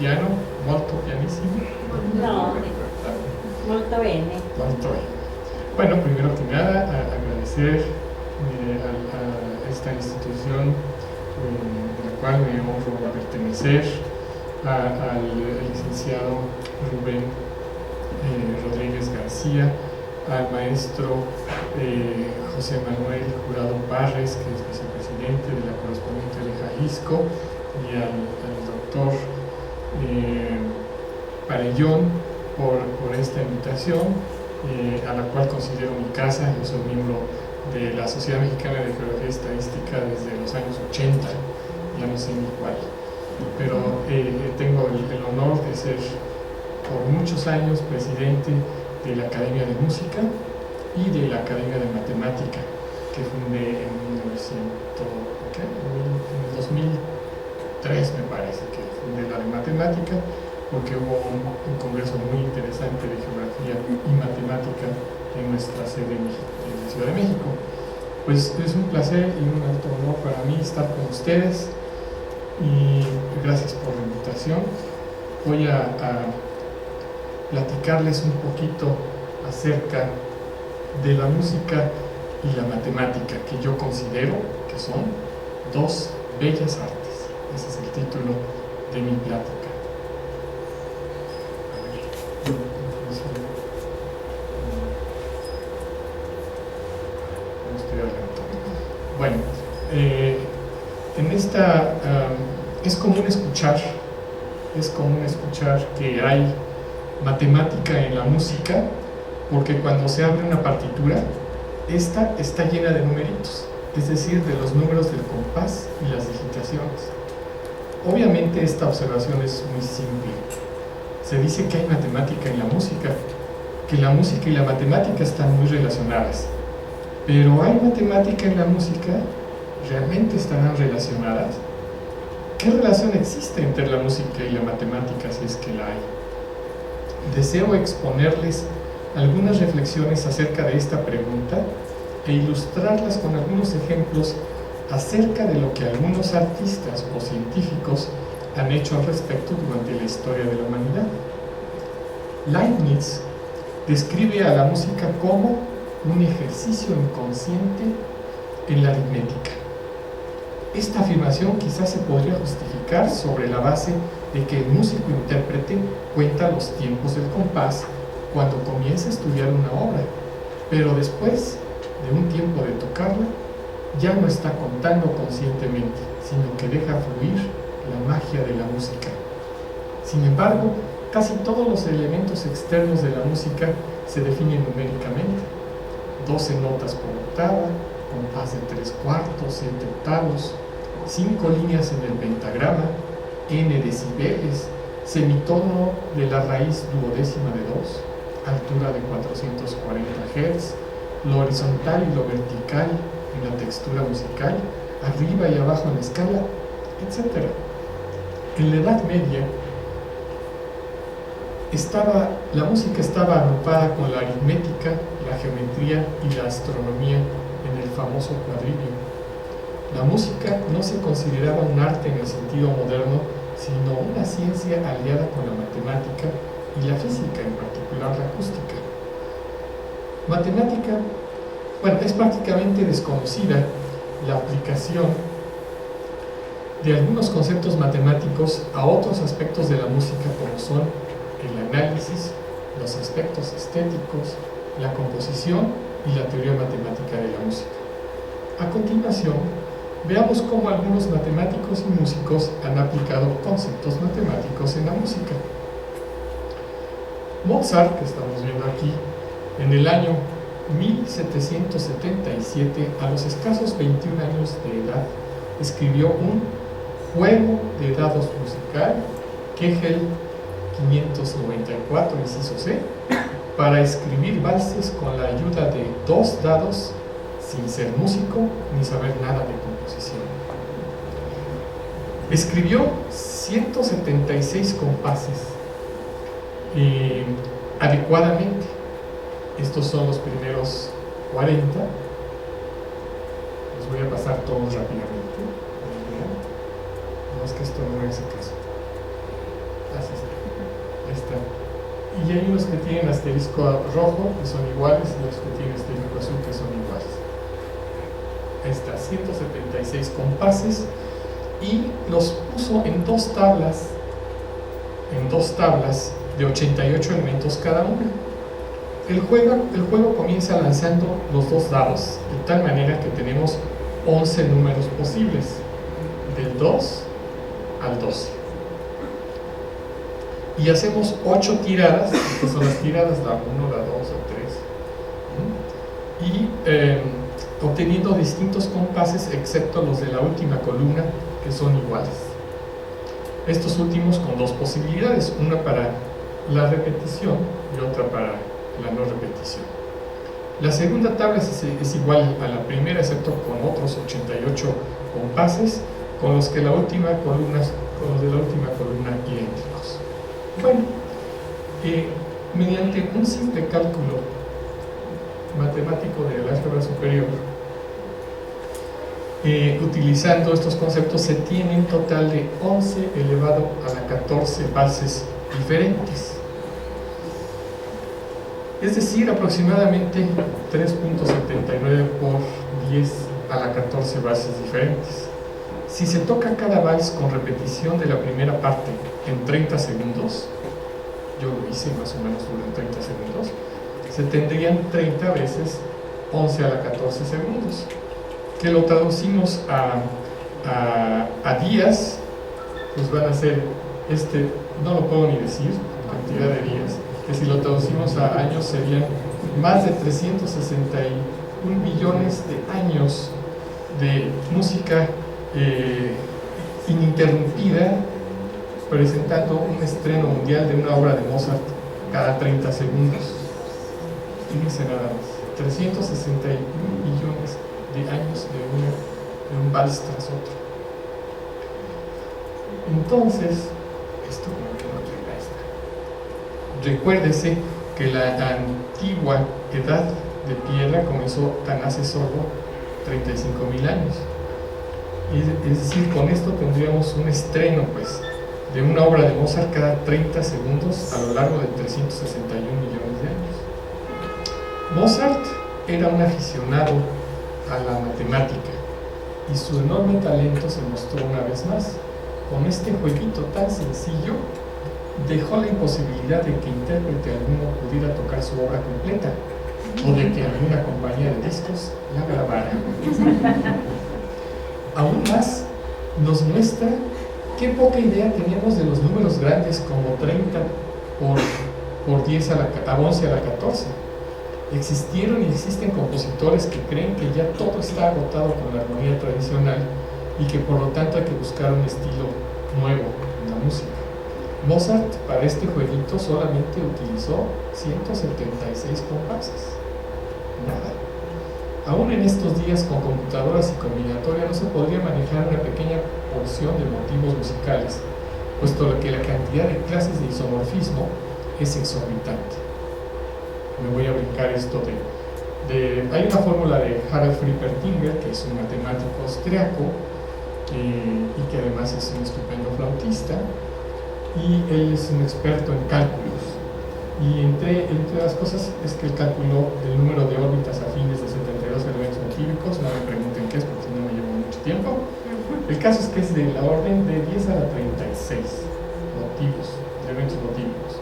piano, molto pianissimo. No, molto bene. Molto bene. Bueno, primero que nada, agradecer a esta institución de la cual me honro a pertenecer, al licenciado Rubén Rodríguez García, al maestro José Manuel Jurado Parres, que es vicepresidente de la correspondiente de Jalisco, y al doctor Parellón por esta invitación, a la cual considero mi casa. Yo soy miembro de la Sociedad Mexicana de Geografía y Estadística desde los años 80, ya no sé ni cuál, pero tengo el honor de ser por muchos años presidente de la Academia de Música y de la Academia de Matemática, que fundé en 2003, me parece, que fundé la de Matemática, porque hubo un congreso muy interesante de Geografía y Matemática en nuestra sede en la Ciudad de México. Pues es un placer y un alto honor para mí estar con ustedes, y gracias por la invitación. Voy a platicarles un poquito acerca de la música y la matemática, que yo considero que son dos bellas artes. Ese es el título de mi plática. Bueno, en esta es común escuchar que hay matemática en la música, porque cuando se abre una partitura, esta está llena de numeritos, es decir, de los números del compás y las digitaciones. Obviamente esta observación es muy simple. Se dice que hay matemática en la música, que la música y la matemática están muy relacionadas. Pero ¿hay matemática en la música? ¿Realmente estarán relacionadas? ¿Qué relación existe entre la música y la matemática, si es que la hay? Deseo exponerles algunas reflexiones acerca de esta pregunta e ilustrarlas con algunos ejemplos acerca de lo que algunos artistas o científicos han hecho al respecto durante la historia de la humanidad. Leibniz describe a la música como un ejercicio inconsciente en la aritmética. Esta afirmación quizás se podría justificar sobre la base de que el músico intérprete cuenta los tiempos del compás cuando comienza a estudiar una obra, pero después de un tiempo de tocarla, ya no está contando conscientemente, sino que deja fluir la magia de la música. Sin embargo, casi todos los elementos externos de la música se definen numéricamente: 12 notas por octava, compás de 3/4, 7 octavos, 5 líneas en el pentagrama, n decibeles, semitono de la raíz duodécima de 2, altura de 440 Hz, lo horizontal y lo vertical en la textura musical, arriba y abajo en la escala, etc. En la Edad Media, la música estaba agrupada con la aritmética, la geometría y la astronomía en el famoso cuadrillo. La música no se consideraba un arte en el sentido moderno, sino una ciencia aliada con la matemática y la física, en particular la acústica. Matemática, es prácticamente desconocida la aplicación de algunos conceptos matemáticos a otros aspectos de la música, como son el análisis, los aspectos estéticos, la composición y la teoría matemática de la música. A continuación, veamos cómo algunos matemáticos y músicos han aplicado conceptos matemáticos en la música. Mozart, que estamos viendo aquí, en el año 1777, a los escasos 21 años de edad, escribió un juego de dados musical, Kegel 594, inciso C, para escribir valses con la ayuda de 2 dados, sin ser músico ni saber nada de composición. Escribió 176 compases adecuadamente. Estos son los primeros 40. Los voy a pasar todos rápidamente. No es que esto no me hace caso. Así está. Ahí está. Y hay unos que tienen asterisco rojo, que son iguales, y los que tienen asterisco azul, que son iguales. Ahí está, 176 compases, y los puso en dos tablas de 88 elementos cada una. El juego comienza lanzando los dos dados, de tal manera que tenemos 11 números posibles, del 2 al 12. Y hacemos 8 tiradas, que son las tiradas, la 1, la 2, la 3. Y obteniendo distintos compases, excepto los de la última columna, que son iguales. Estos últimos con dos posibilidades, una para la repetición y otra para la no repetición. La segunda tabla es igual a la primera, excepto con otros 88 compases, con los de la última columna idénticos. Bueno, mediante un simple cálculo matemático del álgebra superior, utilizando estos conceptos, se tiene un total de 11 elevado a la 14 bases diferentes. Es decir, aproximadamente 3.79 por 10 a la 14 bases diferentes. Si se toca cada vals con repetición de la primera parte en 30 segundos, yo lo hice más o menos durante 30 segundos, se tendrían 30 veces 11 a la 14 segundos, que lo traducimos a días, pues van a ser, no lo puedo ni decir, cantidad de días, que si lo traducimos a años serían más de 361 millones de años de música ininterrumpida, presentando un estreno mundial de una obra de Mozart cada 30 segundos. Fíjense nada más, 361 millones de años de un vals tras otro. Entonces, esto como que no llega a esta. Recuérdese que la antigua edad de piedra comenzó tan hace solo 35.000 años. Es decir, con esto tendríamos un estreno, pues, de una obra de Mozart cada 30 segundos a lo largo de 361 millones de años. Mozart era un aficionado a la matemática y su enorme talento se mostró una vez más. Con este jueguito tan sencillo, dejó la imposibilidad de que intérprete alguno pudiera tocar su obra completa o de que alguna compañía de discos la grabara. Aún más, nos muestra qué poca idea tenemos de los números grandes como 30 por 10 a 11 a la 14. Existieron y existen compositores que creen que ya todo está agotado con la armonía tradicional y que por lo tanto hay que buscar un estilo nuevo en la música. Mozart para este jueguito solamente utilizó 176 compases. Nada. Aún en estos días con computadoras y combinatoria no se podría manejar una pequeña porción de motivos musicales, puesto que la cantidad de clases de isomorfismo es exorbitante. Me voy a brincar esto hay una fórmula de Harald Friedpertinger, que es un matemático austriaco y que además es un estupendo flautista, y él es un experto en cálculos. Y entre las cosas es que él calculó el número de órbitas afines de 72 elementos motílicos. No me pregunten qué es, porque si no me llevo mucho tiempo. El caso es que es de la orden de 10 a la 36 elementos motílicos.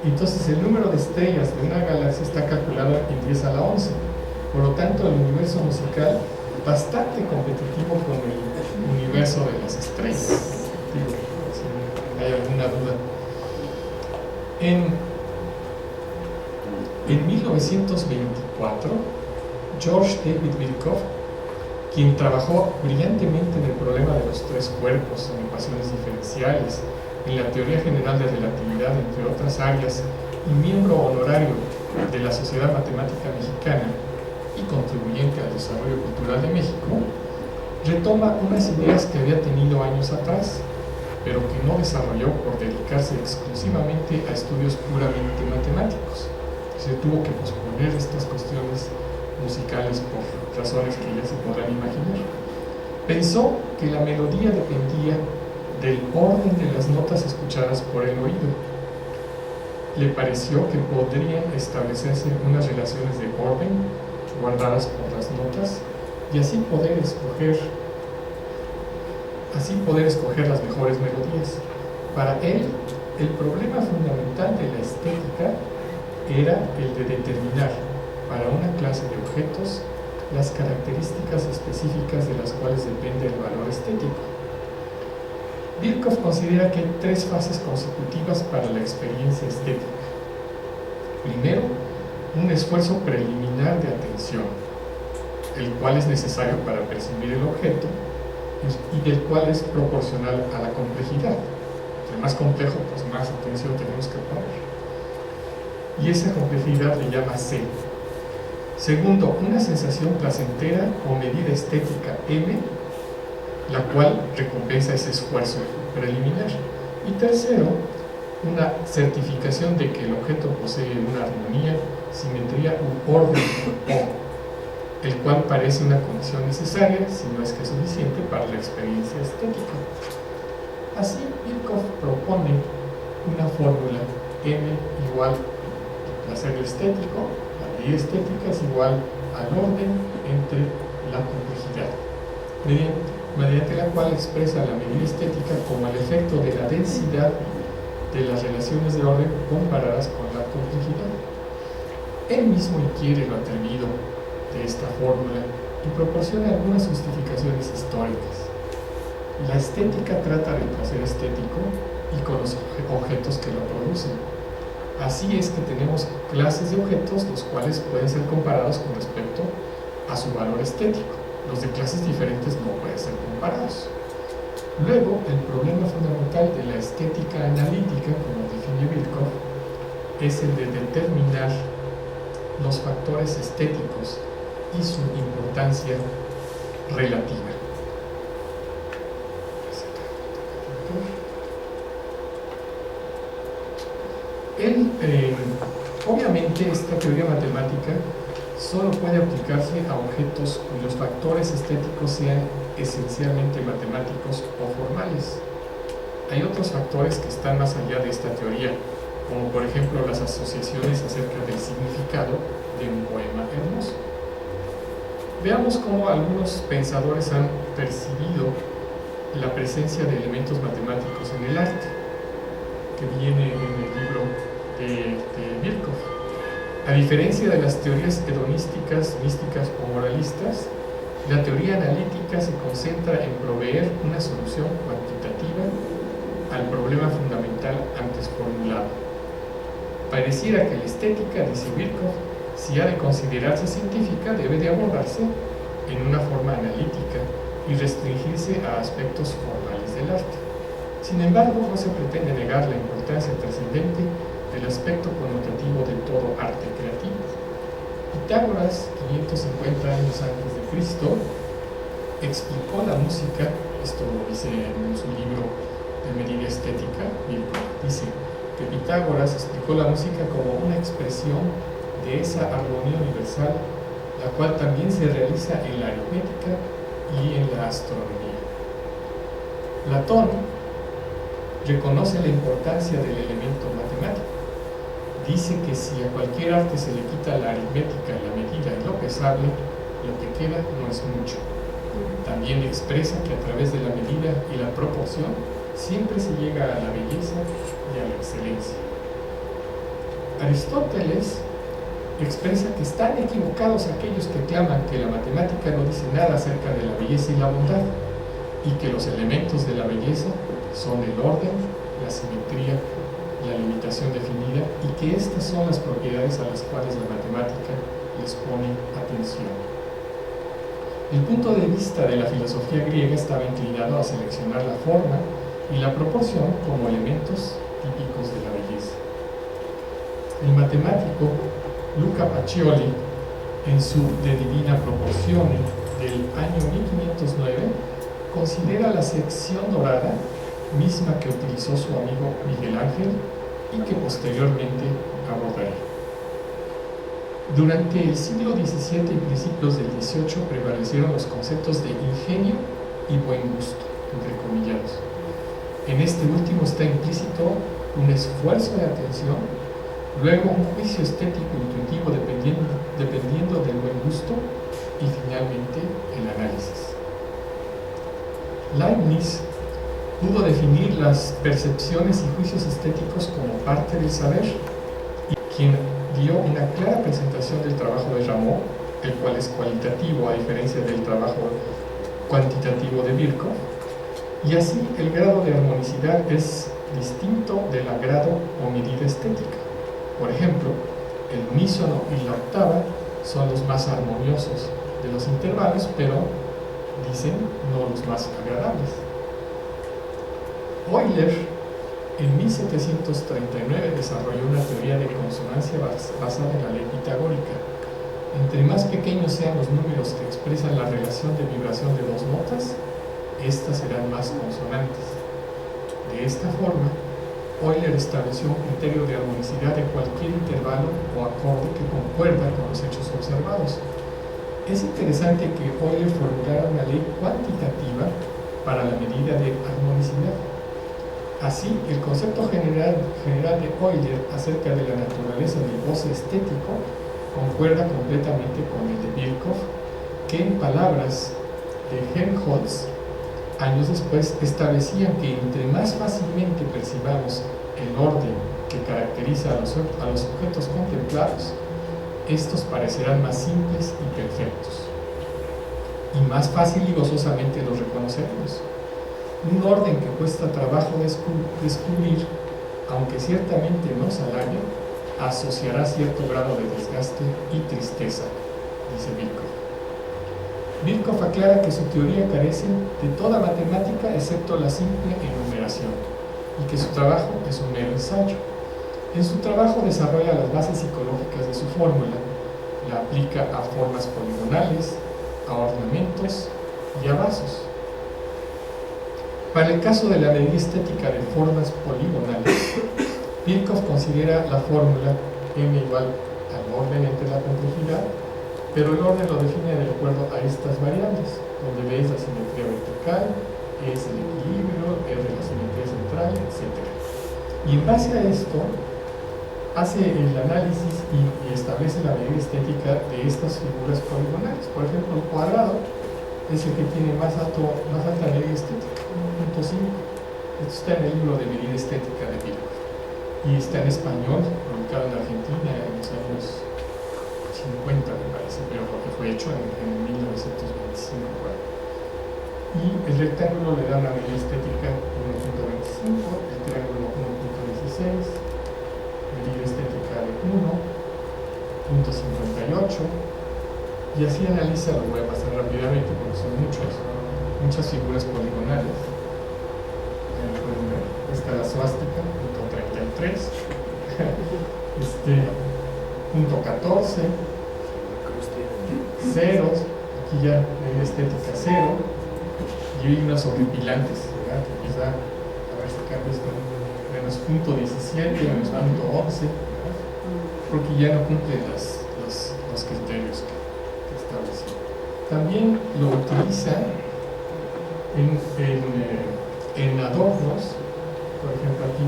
Entonces el número de estrellas de una galaxia está calculado en 10 a la 11. Por lo tanto, el universo musical bastante competitivo con el universo de las estrellas. Si hay alguna duda. En 1924, George David Birkhoff, quien trabajó brillantemente en el problema de los tres cuerpos, en ecuaciones diferenciales, en la teoría general de relatividad, entre otras áreas, y miembro honorario de la Sociedad Matemática Mexicana y contribuyente al desarrollo cultural de México, retoma unas ideas que había tenido años atrás, pero que no desarrolló por dedicarse exclusivamente a estudios puramente matemáticos. Se tuvo que posponer estas cuestiones musicales por razones que ya se podrán imaginar. Pensó que la melodía dependía del orden de las notas escuchadas por el oído. Le pareció que podrían establecerse unas relaciones de orden guardadas por las notas y así poder escoger las mejores melodías. Para él, el problema fundamental de la estética era el de determinar para una clase de objetos las características específicas de las cuales depende el valor estético. Birkhoff considera que hay tres fases consecutivas para la experiencia estética. Primero, un esfuerzo preliminar de atención, el cual es necesario para percibir el objeto y del cual es proporcional a la complejidad. Entre más complejo, pues más atención tenemos que poner. Y esa complejidad le llama C. Segundo, una sensación placentera o medida estética M, la cual recompensa ese esfuerzo preliminar. Y tercero, una certificación de que el objeto posee una armonía, simetría u orden O, el cual parece una condición necesaria, si no es que suficiente, para la experiencia estética. Así, Birkhoff propone una fórmula M igual placer estético, la medida estética es igual al orden entre la complejidad, mediante la cual expresa la medida estética como el efecto de la densidad de las relaciones de orden comparadas con la complejidad. Él mismo inquiere lo atrevido de esta fórmula y proporciona algunas justificaciones históricas. La estética trata del placer estético y con los objetos que lo producen. Así es que tenemos clases de objetos los cuales pueden ser comparados con respecto a su valor estético. Los de clases diferentes no pueden ser comparados. Luego, el problema fundamental de la estética analítica, como define Birkhoff, es el de determinar los factores estéticos y su importancia relativa. Obviamente, esta teoría matemática solo puede aplicarse a objetos cuyos factores estéticos sean esencialmente matemáticos o formales. Hay otros factores que están más allá de esta teoría, como por ejemplo las asociaciones acerca del significado de un poema hermoso. Veamos cómo algunos pensadores han percibido la presencia de elementos matemáticos en el arte, que viene en el libro de Birkhoff. A diferencia de las teorías hedonísticas, místicas o moralistas, la teoría analítica se concentra en proveer una solución cuantitativa al problema fundamental antes formulado. Pareciera que la estética, dice Birkhoff, si ha de considerarse científica, debe de abordarse en una forma analítica y restringirse a aspectos formales del arte. Sin embargo, no se pretende negar la importancia trascendente del aspecto connotativo de todo arte creativo. Pitágoras, 550 años antes de Cristo, explicó la música, esto lo dice en su libro de medida estética, dice que Pitágoras explicó la música como una expresión de esa armonía universal, la cual también se realiza en la aritmética y en la astronomía. Platón reconoce la importancia del elemento matemático. Dice que si a cualquier arte se le quita la aritmética, la medida y lo pesable, lo que queda no es mucho. También expresa que a través de la medida y la proporción siempre se llega a la belleza y a la excelencia. Aristóteles expresa que están equivocados aquellos que claman que la matemática no dice nada acerca de la belleza y la bondad, y que los elementos de la belleza son el orden, la simetría, la limitación definida, y que estas son las propiedades a las cuales la matemática les pone atención. El punto de vista de la filosofía griega estaba inclinado a seleccionar la forma y la proporción como elementos típicos de la belleza. El matemático Luca Pacioli, en su De Divina Proportione del año 1509, considera la sección dorada, misma que utilizó su amigo Miguel Ángel y que posteriormente abordaré. Durante el siglo XVII y principios del XVIII prevalecieron los conceptos de ingenio y buen gusto, entrecomillados. En este último está implícito un esfuerzo de atención, luego un juicio estético intuitivo dependiendo del buen gusto y finalmente el análisis. Leibniz pudo definir las percepciones y juicios estéticos como parte del saber, y quien dio una clara presentación del trabajo de Rameau, el cual es cualitativo a diferencia del trabajo cuantitativo de Birkhoff, y así el grado de armonicidad es distinto del grado o medida estética. Por ejemplo, el unísono y la octava son los más armoniosos de los intervalos, pero dicen no los más agradables. Euler en 1739 desarrolló una teoría de consonancia basada en la ley pitagórica. Entre más pequeños sean los números que expresan la relación de vibración de dos notas, estas serán más consonantes. De esta forma, Euler estableció un criterio de armonicidad de cualquier intervalo o acorde que concuerda con los hechos observados. Es interesante que Euler formulara una ley cuantitativa para la medida de armonicidad. Así, el concepto general de Euler acerca de la naturaleza del goce estético concuerda completamente con el de Birkhoff, que en palabras de Helmholtz, años después, establecían que entre más fácilmente percibamos el orden que caracteriza a los objetos contemplados, estos parecerán más simples y perfectos, y más fácil y gozosamente los reconoceremos. Un orden que cuesta trabajo descubrir, aunque ciertamente nos halague, asociará cierto grado de desgaste y tristeza, dice Birkhoff. Birkhoff aclara que su teoría carece de toda matemática excepto la simple enumeración, y que su trabajo es un mero ensayo. En su trabajo desarrolla las bases psicológicas de su fórmula, la aplica a formas poligonales, a ornamentos y a vasos. Para el caso de la medida estética de formas poligonales, Birkhoff considera la fórmula m igual al orden entre la complejidad, pero el orden lo define de acuerdo a estas variables, donde B es la simetría vertical, E es el equilibrio, R la simetría central, etc. Y en base a esto, hace el análisis y establece la medida estética de estas figuras poligonales. Por ejemplo, el cuadrado es el que tiene más alta medida estética, 1.5. Esto está en el libro de medida estética de Birkhoff. Y está en español, publicado en Argentina en los años 50, me parece, pero porque fue hecho en 1925. Y el rectángulo le da una medida estética 1.25, el triángulo 1.16, medida estética de 1.58, y así analiza, lo voy a pasar rápidamente porque son muchas figuras poligonales. Pueden ver, esta es la suástica, punto 33, punto 14, ceros, aquí ya medida estética 0, y hay unas horripilantes, ¿verdad? Que empieza a ver si cambia esto, menos punto 17, menos punto 11, ¿verdad? Porque ya no cumple los criterios que estableció. También lo utiliza en adornos. Por ejemplo, aquí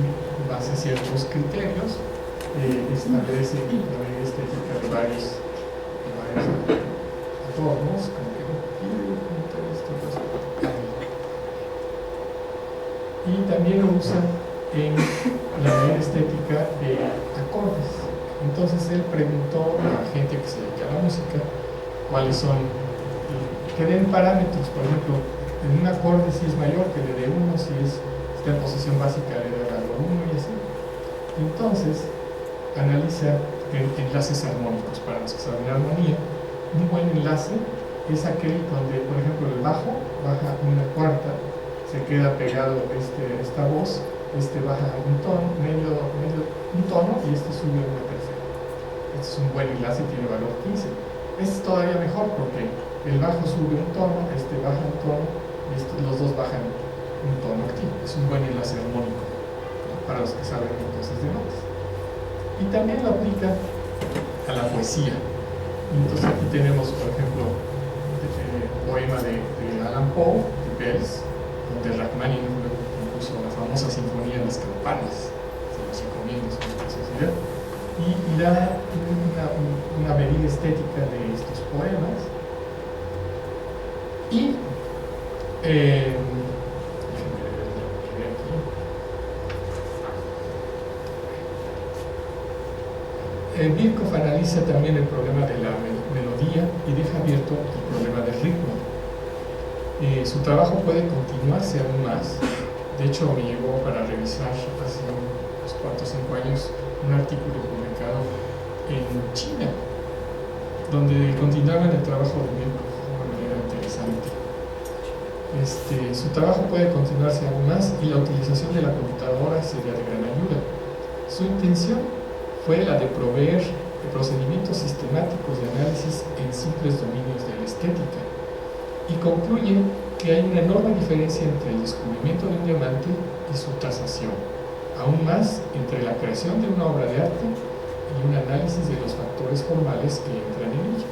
base ciertos criterios, establece la medida estética de varios adornos, como que y también lo usa en la medida estética de acordes. Entonces él preguntó a gente que se dedica a la música cuáles son, que den parámetros, por ejemplo, en un acorde si es mayor que le dé 1, si está en posición básica le dé valor 1 y así. Entonces analiza enlaces armónicos para los que saben la armonía. Un buen enlace es aquel donde, por ejemplo, el bajo baja una cuarta, se queda pegado esta voz, baja un tono, un tono y sube una tercera. Este es un buen enlace, tiene valor 15. Este es todavía mejor porque el bajo sube un tono, baja un tono y los dos bajan un tono activo. Es un buen enlace armónico, ¿no? Para los que saben entonces de notas. Y también lo aplica a la poesía. Entonces aquí tenemos, por ejemplo, el poema de Allan Poe, de Bells, donde Rachmaninoff compuso la famosa hermosa sinfonía de las campanas, se los recomiendo, es una preciosidad, y da una medida estética de estos poemas. Y Birkhoff analiza también el problema de la melodía y deja abierto el problema del ritmo. Su trabajo puede continuarse aún más. De hecho, me llegó para revisar hace unos 4 o 5 años un artículo publicado en China, donde continuaban el trabajo de Birkhoff de una manera interesante. Su trabajo puede continuarse aún más y la utilización de la computadora sería de gran ayuda. Su intención fue la de proveer de procedimientos sistemáticos de análisis en simples dominios de la estética, y concluye que hay una enorme diferencia entre el descubrimiento de un diamante y su tasación, aún más entre la creación de una obra de arte y un análisis de los factores formales que entran en ella.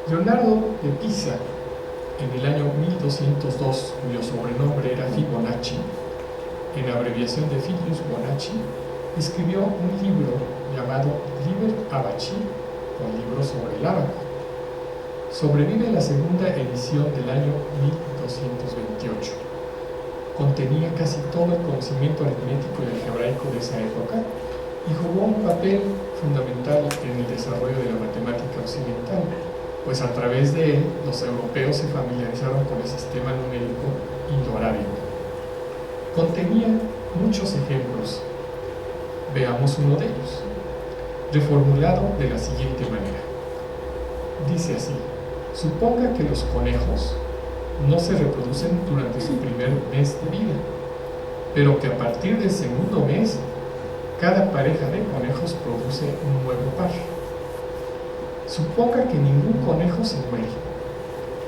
Leonardo de Pisa, en el año 1202, cuyo sobrenombre era Fibonacci, en abreviación de Filius Bonacci, escribió un libro llamado Liber Abaci, o libro sobre el ábaco. Sobrevive la segunda edición del año 1228. Contenía casi todo el conocimiento aritmético y algebraico de esa época y jugó un papel fundamental en el desarrollo de la matemática occidental, pues a través de él los europeos se familiarizaron con el sistema numérico indoarábigo. Contenía muchos ejemplos. Veamos uno de ellos, reformulado de la siguiente manera. Dice así: suponga que los conejos no se reproducen durante su primer mes de vida, pero que a partir del segundo mes, cada pareja de conejos produce un nuevo par. Suponga que ningún conejo se muere.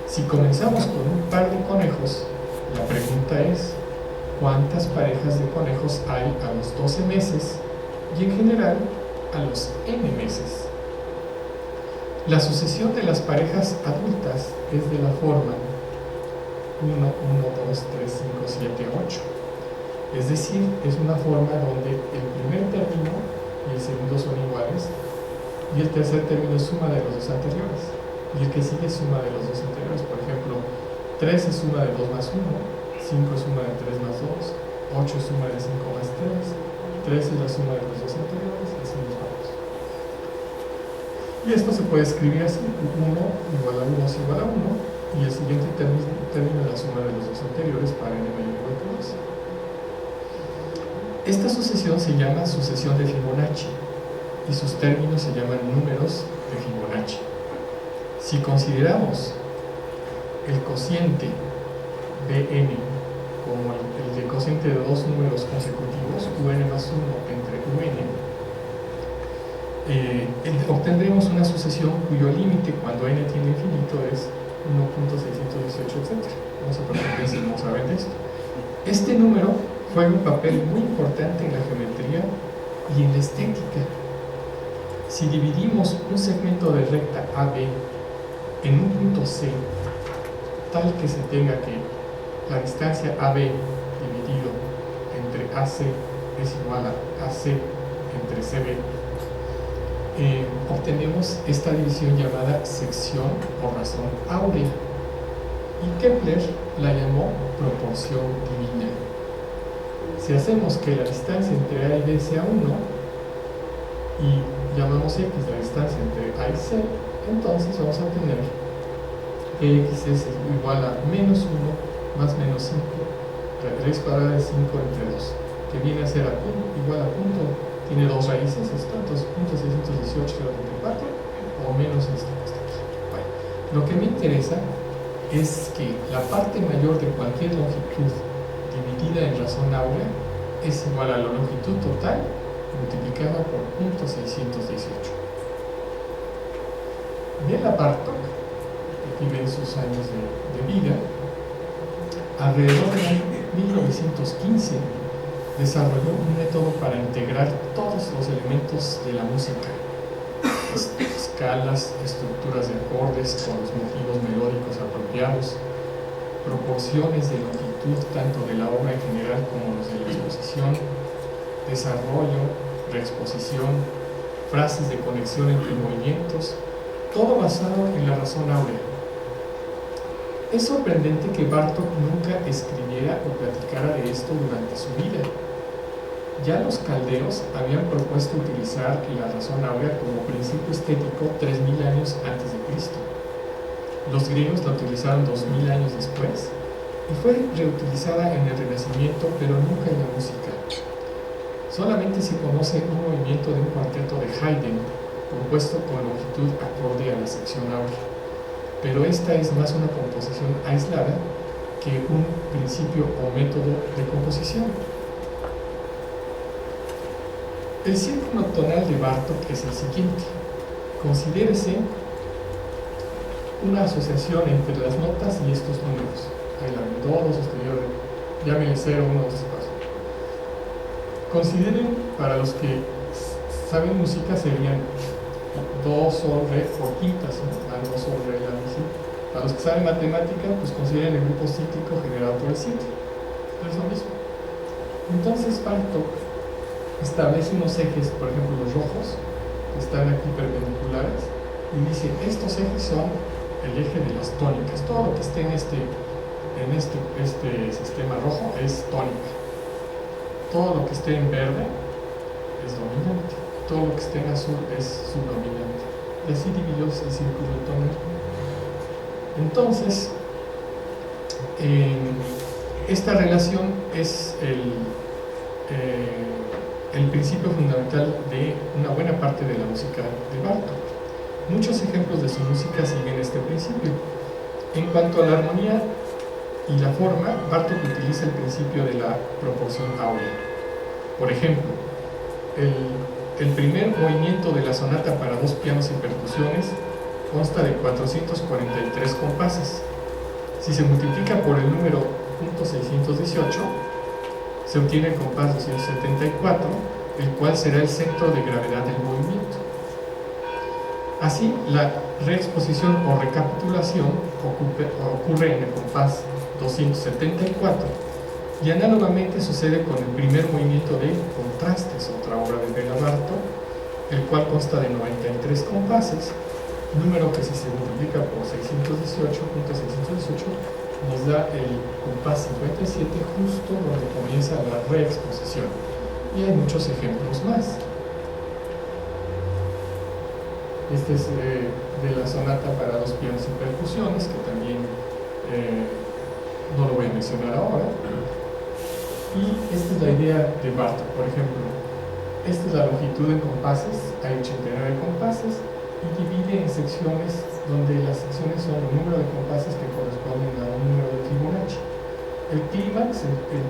Si comenzamos con un par de conejos, la pregunta es: ¿cuántas parejas de conejos hay a los 12 meses? Y en general a los n meses. La sucesión de las parejas adultas es de la forma 1, 1, 2, 3, 5, 7, 8. Es decir, es una forma donde el primer término y el segundo son iguales y el tercer término es suma de los dos anteriores y el que sigue es suma de los dos anteriores. Por ejemplo, 3 es suma de 2 más 1, 5 es suma de 3 más 2, 8 es suma de 5 más 3 es la suma de los dos anteriores, así nos vamos. Y esto se puede escribir así: 1 igual a 1 es igual a 1, y el siguiente término es la suma de los dos anteriores para n mayor igual que 2. Esta sucesión se llama sucesión de Fibonacci, y sus términos se llaman números de Fibonacci. Si consideramos el cociente Bn como el cociente de dos números consecutivos, un más 1 entre un, obtendremos una sucesión cuyo límite cuando n tiene infinito es 1.618, etc. Vamos a preguntar si no saben de esto. Este número juega un papel muy importante en la geometría y en la estética. Si dividimos un segmento de recta AB en un punto C, tal que se tenga que la distancia AB dividido entre AC es igual a AC entre CB, obtenemos esta división llamada sección o razón áurea, y Kepler la llamó proporción divina. Si hacemos que la distancia entre A y B sea 1 y llamamos X la distancia entre A y C, entonces vamos a tener que X es igual a menos 1 más menos 5, raíz cuadrada de 5 entre 2, que viene a ser igual a punto, tiene dos raíces, esto, entonces punto 618, 0.34, o menos esto que está aquí. Bueno, lo que me interesa es que la parte mayor de cualquier longitud dividida en razón áurea es igual a la longitud total multiplicada por punto 618. Béla Bartók, aquí ven sus años de vida, alrededor del año 1915 desarrolló un método para integrar todos los elementos de la música: escalas, estructuras de acordes con los motivos melódicos apropiados, proporciones de longitud tanto de la obra en general como los de la exposición, desarrollo, reexposición, frases de conexión entre movimientos, todo basado en la razón áurea. Es sorprendente que Bartók nunca escribiera o platicara de esto durante su vida. Ya los caldeos habían propuesto utilizar la razón áurea como principio estético 3000 años antes de Cristo. Los griegos la utilizaron 2000 años después y fue reutilizada en el Renacimiento, pero nunca en la música. Solamente se conoce un movimiento de un cuarteto de Haydn compuesto con longitud acorde a la sección áurea, pero esta es más una composición aislada que un principio o método de composición. El círculo tonal de Bartók es el siguiente. Considérese una asociación entre las notas y estos números. Ahí la ven, do, do sostenido, llámenle 0, 1, 2, 4. Consideren, para los que saben música, serían do, sol, re o quintas, ¿no? Do, sol, re, la, mi, si. Para los que saben matemática, pues consideren el grupo cíclico generado por el 7. Es lo mismo. Entonces Bartók establece unos ejes, por ejemplo los rojos, que están aquí perpendiculares, y dice, estos ejes son el eje de las tónicas. Todo lo que esté en este sistema rojo es tónica. Todo lo que esté en verde es dominante. Todo lo que esté en azul es subdominante. Y así dividió el círculo tonal. Entonces, esta relación es el principio fundamental de una buena parte de la música de Bartók. Muchos ejemplos de su música siguen este principio. En cuanto a la armonía y la forma, Bartók utiliza el principio de la proporción áurea. Por ejemplo, el primer movimiento de la sonata para dos pianos y percusiones consta de 443 compases. Si se multiplica por el número .618, se obtiene el compás 274, el cual será el centro de gravedad del movimiento. Así, la reexposición o recapitulación ocurre en el compás 274 y análogamente sucede con el primer movimiento de Contrastes, otra obra de Béla Bartók, el cual consta de 93 compases, número que si se multiplica por 618.618 nos da el compás 57, justo donde comienza la reexposición. Y hay muchos ejemplos más. Este es de la sonata para dos pianos y percusiones, que también no lo voy a mencionar ahora. Y esta es la idea de Bartók. Por ejemplo, esta es la longitud en compases, hay 89 compases, y divide en secciones donde las secciones son el número de compases que corresponden a un número de Fibonacci. El clímax, el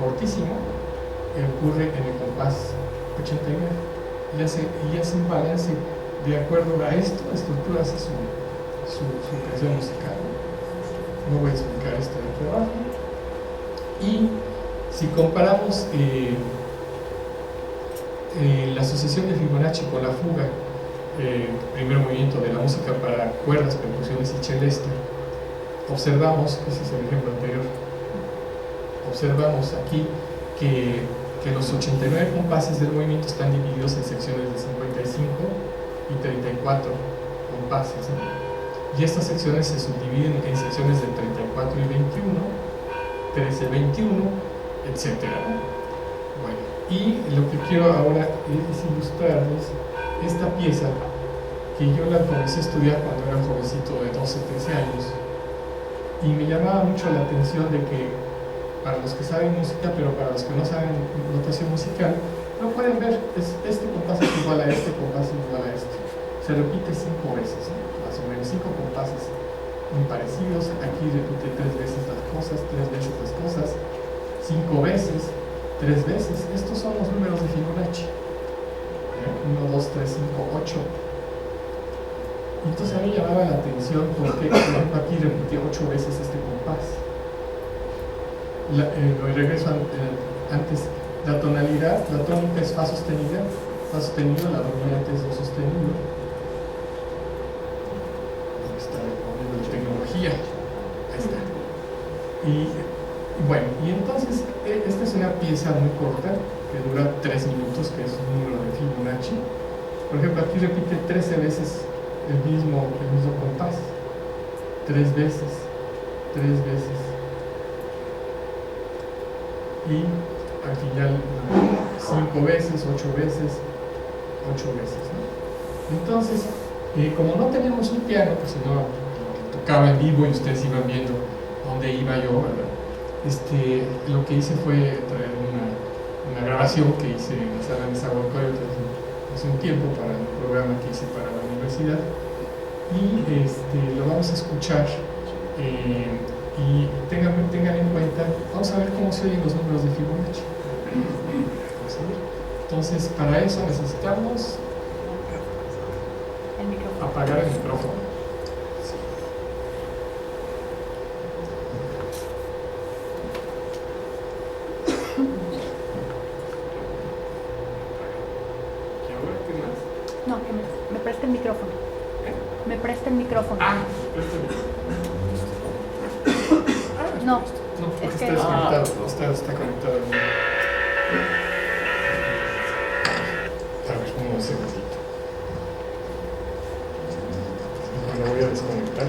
fortísimo, ocurre en el compás 89 y hace un balance de acuerdo a esto, la estructura hace su creación musical. No voy a explicar esto de trabajo. Y si comparamos la asociación de Fibonacci con la fuga, primer movimiento de la música para cuerdas, percusiones y celesta, observamos, ese es el ejemplo anterior, observamos aquí que los 89 compases del movimiento están divididos en secciones de 55 y 34 compases, ¿no? Y estas secciones se subdividen en secciones de 34 y 21, 13, 21, etc. Bueno, y lo que quiero ahora es ilustrarles esta pieza que yo la comencé a estudiar cuando era un jovencito de 12, 13 años, y me llamaba mucho la atención de que para los que saben música, pero para los que no saben notación musical, no pueden ver, este compás es igual a este, compás es igual a este. Se repite 5 veces, ¿no? Más o menos 5 compases muy parecidos. Aquí repite 3 veces las cosas, 3 veces las cosas, 5 veces, 3 veces. Estos son los números de Fibonacci. 1, 2, 3, 5, 8. Entonces a mí llamaba la atención porque, por ejemplo, aquí repite 8 veces este compás. Lo regreso antes. La tonalidad, la tónica es fa sostenido, la dominante es do sostenido. Está poniendo la tecnología. Ahí está. Y bueno, y entonces esta es una pieza muy corta que dura 3 minutos, que es un número de Fibonacci. Por ejemplo, aquí repite 13 veces el mismo compás, 3 veces, y al final 5 veces, 8 veces, 8 veces, ¿no? Entonces, como no tenemos un piano, pues si no tocaba en vivo y ustedes iban viendo dónde iba yo, ¿verdad? Lo que hice fue traer una grabación que hice en la sala de Nezahualcóyotl hace un tiempo para un programa que hice para la universidad, y lo vamos a escuchar, y tengan en cuenta, vamos a ver cómo se oyen los números de Fibonacci. Vamos a ver. Entonces, para eso necesitamos El micrófono. apagar el micrófono. ¿Y ahora qué más? No, que me preste el micrófono. Me preste el micrófono. No, No, porque es que- está desconectado, está conectado. A ver, un segundito. Lo voy a desconectar.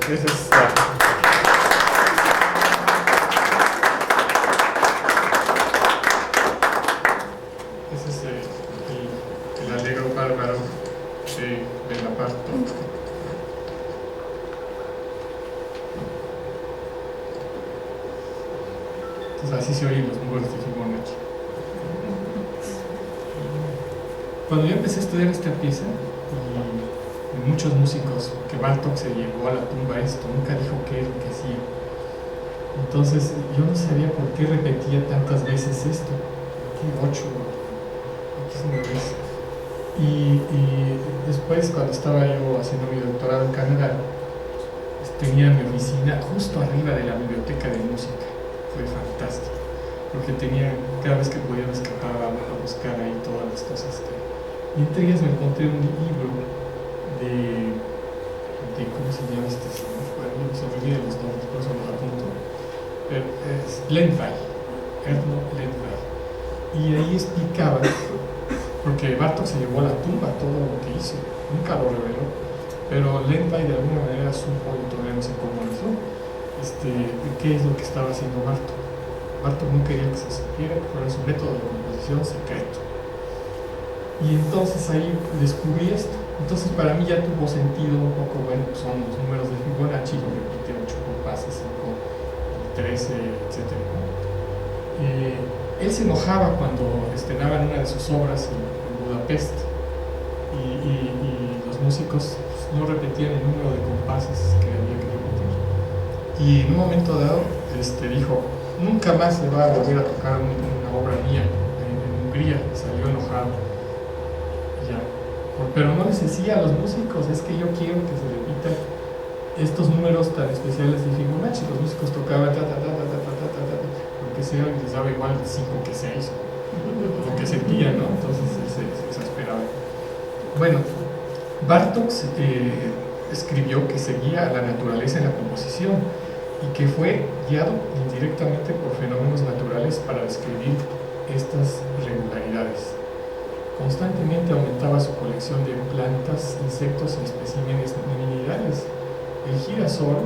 Ese es, ese es el Allegro bárbaro de la Bartók. Entonces así se oyen los números de Fibonacci. Cuando yo empecé a estudiar esta pieza, y muchos músicos que Bartók se llevó a la tumba esto, nunca dijo qué es lo que hacía. Entonces yo no sabía por qué repetía tantas veces esto, aquí 8, aquí 9 veces. Y después, cuando estaba yo haciendo mi doctorado en Canadá, tenía mi oficina justo arriba de la biblioteca de música. Fue fantástico, porque cada vez que podía me escapaba a buscar ahí todas las cosas y entre ellas me encontré un libro de ¿cómo se llama este señor? Bueno, se me olvidan los nombres, por eso los apunto. Pero es Lendvai, Erno Lendvai. Y ahí explicaba, porque Bartók se llevó a la tumba todo lo que hizo, nunca lo reveló, pero Lendvai de alguna manera supo, y todavía no sé cómo lo hizo, qué es lo que estaba haciendo Bartók. Bartók no quería que se supiera, que fuera su método de composición secreto. Y entonces ahí descubrí esto. Entonces para mí ya tuvo sentido un poco, bueno, son los números de Fibonacci, lo repite 8 compases, 5, 13, etc. Él se enojaba cuando estrenaban una de sus obras en Budapest y los músicos no repetían el número de compases que había que repetir. Y en un momento dado dijo, nunca más se va a volver a tocar una obra mía en Hungría. Salió enojado. Ya. Pero no les decía a los músicos, es que yo quiero que se repitan estos números tan especiales de Fibonacci. Los músicos tocaban lo que sea, y les daba igual 5 que 6, lo que sentían, ¿no? Entonces se exasperaba. Bueno, Bartók escribió que seguía a la naturaleza en la composición y que fue guiado indirectamente por fenómenos naturales para describir estas regularidades. Constantemente aumentaba su colección de plantas, insectos y especímenes minerales. El girasol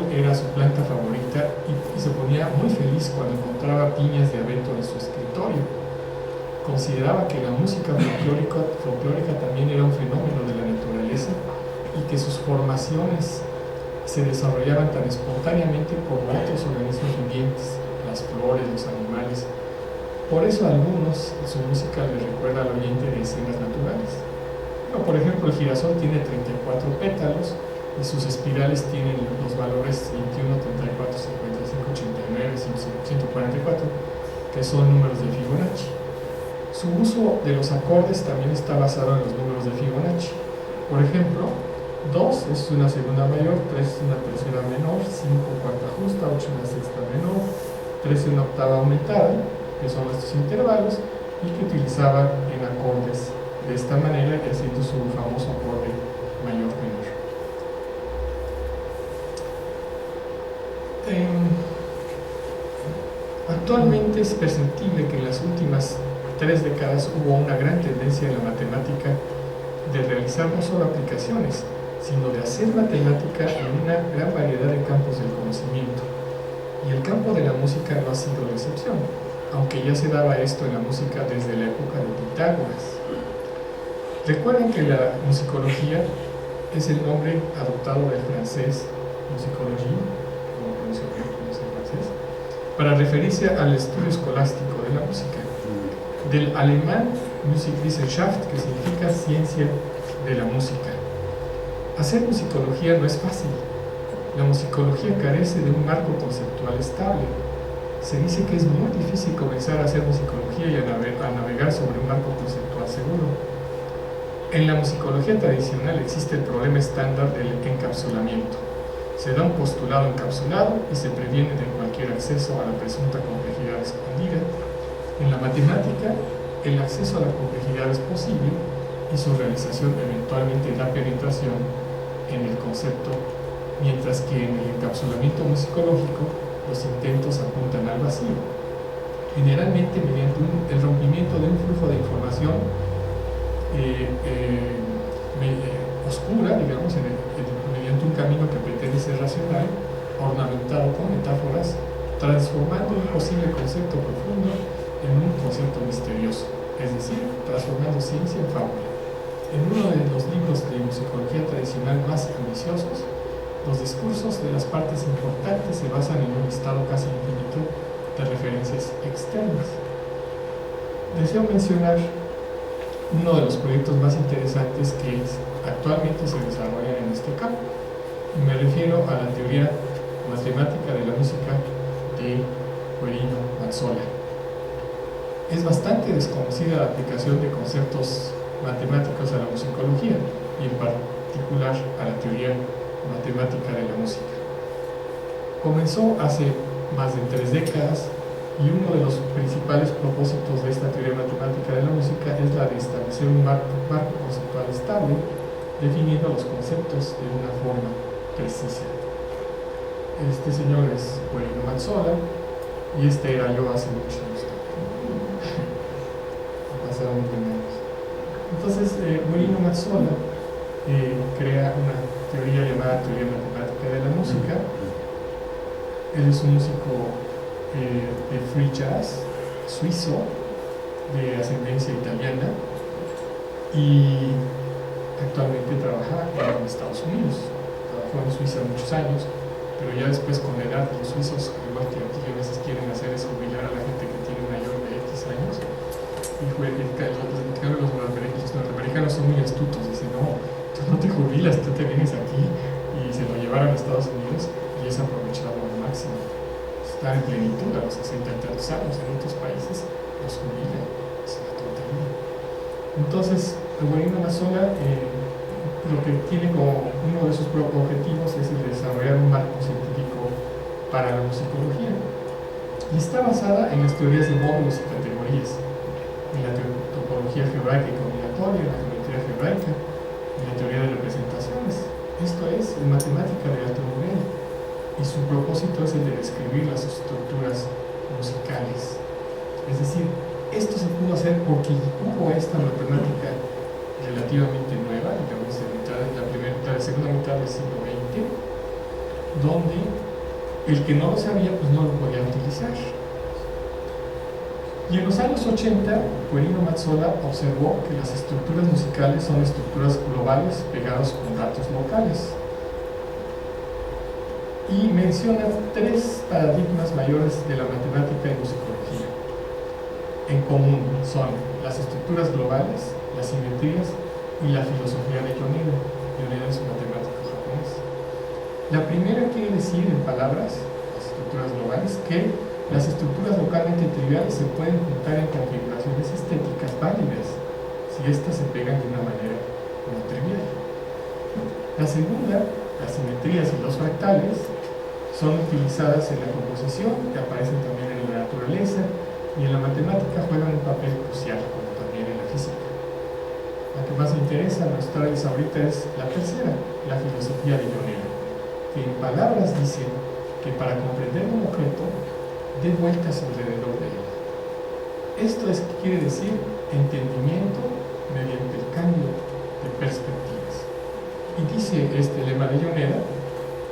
era su planta favorita y se ponía muy feliz cuando encontraba piñas de abeto en su escritorio. Consideraba que la música folclórica también era un fenómeno de la naturaleza y que sus formaciones se desarrollaban tan espontáneamente como otros organismos vivientes, las flores, los animales. Por eso a algunos su música les recuerda al oyente de escenas naturales. Bueno, por ejemplo, el girasol tiene 34 pétalos y sus espirales tienen los valores 21, 34, 55, 89, 144, que son números de Fibonacci. Su uso de los acordes también está basado en los números de Fibonacci. Por ejemplo, 2 es una segunda mayor, 3 es una tercera menor, 5 cuarta justa, 8 una sexta menor, 13 una octava aumentada, que son estos intervalos, y que utilizaba en acordes de esta manera, haciendo su famoso acorde mayor-menor. Actualmente es perceptible que en las últimas 3 décadas hubo una gran tendencia en la matemática de realizar no solo aplicaciones, sino de hacer matemática en una gran variedad de campos del conocimiento. Y el campo de la música no ha sido la excepción, aunque ya se daba esto en la música desde la época de Pitágoras. Recuerden que la musicología es el nombre adoptado del francés musicologie, como pronuncio en francés, para referirse al estudio escolástico de la música. Del alemán Musikwissenschaft, que significa ciencia de la música. Hacer musicología no es fácil. La musicología carece de un marco conceptual estable. Se dice que es muy difícil comenzar a hacer musicología y a navegar sobre un marco conceptual seguro. En la musicología tradicional existe el problema estándar del encapsulamiento. Se da un postulado encapsulado y se previene de cualquier acceso a la presunta complejidad escondida. En la matemática, el acceso a la complejidad es posible y su realización eventualmente da penetración en el concepto, mientras que en el encapsulamiento musicológico los intentos apuntan al vacío, generalmente mediante el rompimiento de un flujo de información oscura, digamos, mediante un camino que pretende ser racional, ornamentado con metáforas, transformando un posible concepto profundo en un concepto misterioso, es decir, transformando ciencia en fábula. En uno de los libros de musicología tradicional más ambiciosos, los discursos de las partes importantes se basan en un listado casi infinito de referencias externas. Deseo mencionar uno de los proyectos más interesantes que actualmente se desarrollan en este campo. Y me refiero a la teoría matemática de la música de Guerino Mazzola. Es bastante desconocida la aplicación de conceptos matemáticos a la musicología y en particular a la teoría matemática de la música. Comenzó hace más de 3 décadas y uno de los principales propósitos de esta teoría matemática de la música es la de establecer un marco conceptual estable, definiendo los conceptos de una forma precisa. Este señor es Guerino Mazzola y este era yo hace muchos años. Pasaron 20 años. Entonces, Guerino Mazzola crea una teoría llamada teoría matemática de la música. Él es un músico de free jazz suizo de ascendencia italiana y actualmente trabaja en Estados Unidos. Trabajó en Suiza muchos años, pero ya después con la edad los suizos, al igual que aquí a veces quieren hacer es jubilar a la gente que tiene mayor de X años. Y los norteamericanos son muy astutos, dicen, no, tú no te jubilas, tú te vienes aquí, y se lo llevaron a Estados Unidos y es aprovechado al máximo. Estar en plenitud a los 60 y tantos años, en otros países los jubilan, es una tontería. Entonces, Guerino Mazzola lo que tiene como uno de sus objetivos es el de desarrollar un marco científico para la musicología y está basada en las teorías de módulos y categorías, en la topología algebraica y combinatoria, en la geometría algebraica, en la teoría de representaciones. Esto es en matemática de alto nivel y su propósito es el de describir las estructuras musicales. Es decir, esto se pudo hacer porque hubo esta matemática relativamente nueva, digamos, la segunda mitad del siglo XX, donde el que no lo sabía pues no lo podía utilizar. Y en los años 80, Guerino Mazzola observó que las estructuras musicales son estructuras globales pegadas con datos locales. Y menciona 3 paradigmas mayores de la matemática y musicología. En común son las estructuras globales, las simetrías y la filosofía de Yoneda. Yoneda es un matemático japonés. La primera quiere decir, en palabras, las estructuras globales, que las estructuras localmente triviales se pueden juntar en configuraciones estéticas válidas si éstas se pegan de una manera no trivial. La segunda, las simetrías y los fractales, son utilizadas en la composición, que aparecen también en la naturaleza y en la matemática juegan un papel crucial, como también en la física. La que más me interesa mostrarles ahorita es la tercera, la filosofía de Yoneda, que en palabras dice que para comprender un objeto dé vueltas alrededor de él. Esto quiere decir entendimiento mediante el cambio de perspectivas. Y dice este lema de Yoneda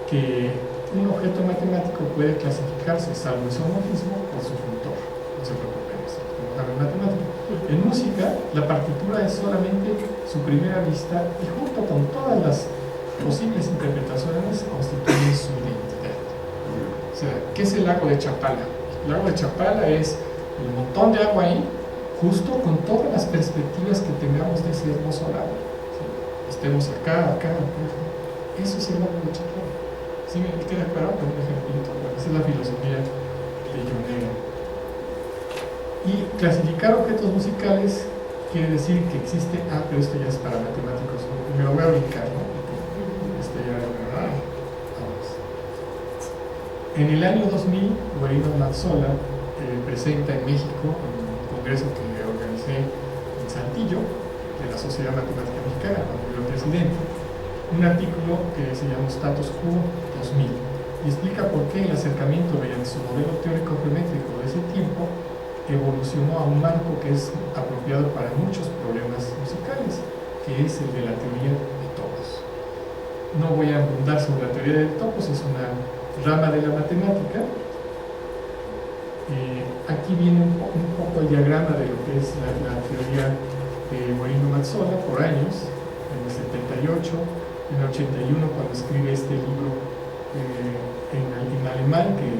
que un objeto matemático puede clasificarse, salvo isomorfismo, por su funtor. No se preocupen, eso no cabe en matemática. En música, la partitura es solamente su primera vista y junto con todas las posibles interpretaciones constituyen su identidad. O sea, ¿qué es el lago de Chapala? El lago de Chapala es el montón de agua ahí, justo con todas las perspectivas que tengamos de ese hermoso lago. ¿Sí? Estemos acá. Eso es el lago de Chapala. ¿Sí me queda claro? Con un ejemplito. Bueno, esa es la filosofía de Yoneda. Y clasificar objetos musicales quiere decir que existe. Pero esto ya es para matemáticos. Me lo voy a brincar, ¿no? En el año 2000, Guerino Mazzola presenta en México, en un congreso que organicé en Saltillo, de la Sociedad Matemática Mexicana, cuando yo era presidente, un artículo que se llama Status Quo 2000 y explica por qué el acercamiento mediante su modelo teórico geométrico de ese tiempo evolucionó a un marco que es apropiado para muchos problemas musicales, que es el de la teoría de topos. No voy a abundar sobre la teoría de topos, es una rama de la matemática. Aquí viene un poco el diagrama de lo que es la teoría Guarino Mazzola por años, en el 78, en el 81 cuando escribe este libro en alemán, que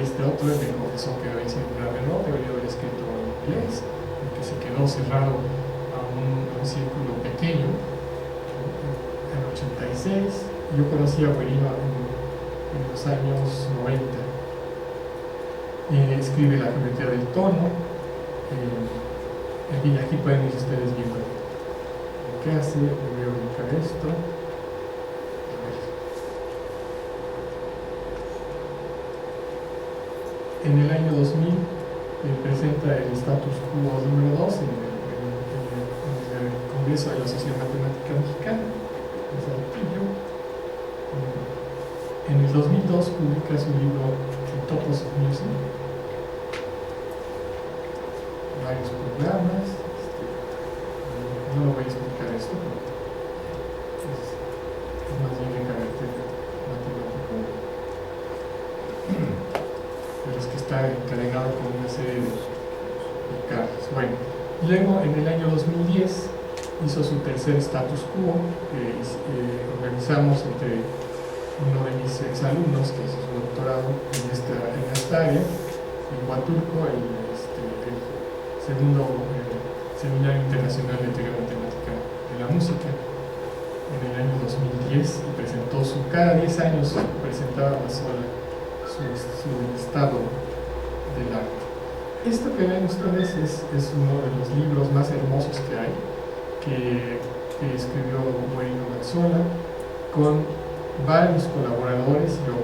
este otro me confesó que había sido un gran error, debería haber escrito en inglés, porque se quedó cerrado a un círculo pequeño. En el 86 yo conocí a Guarino en los años 90. Escribe La geometría del tono. En fin, aquí pueden ir ustedes viendo lo que hace. Voy a ubicar esto. A ver. En el año 2000 presenta el status quo número 2 en el Congreso de la Sociedad Matemática Mexicana, en Saltillo. En el 2002 publica su libro Topos of Music, varios programas. No lo voy a explicar esto, pero es más bien de carácter matemático, de los que está encadenado con una serie de cartas. Bueno, luego en el año 2010 hizo su tercer status quo, que organizamos entre uno de mis exalumnos, que hizo su doctorado en esta área, en Huatulco, el segundo Seminario Internacional de Teoría Matemática de la Música, en el año 2010, y presentó cada 10 años presentaba Mazzola su estado del arte. Esto que ven ustedes es uno de los libros más hermosos que hay, que escribió Guarino Mazzola, con varios colaboradores. Yo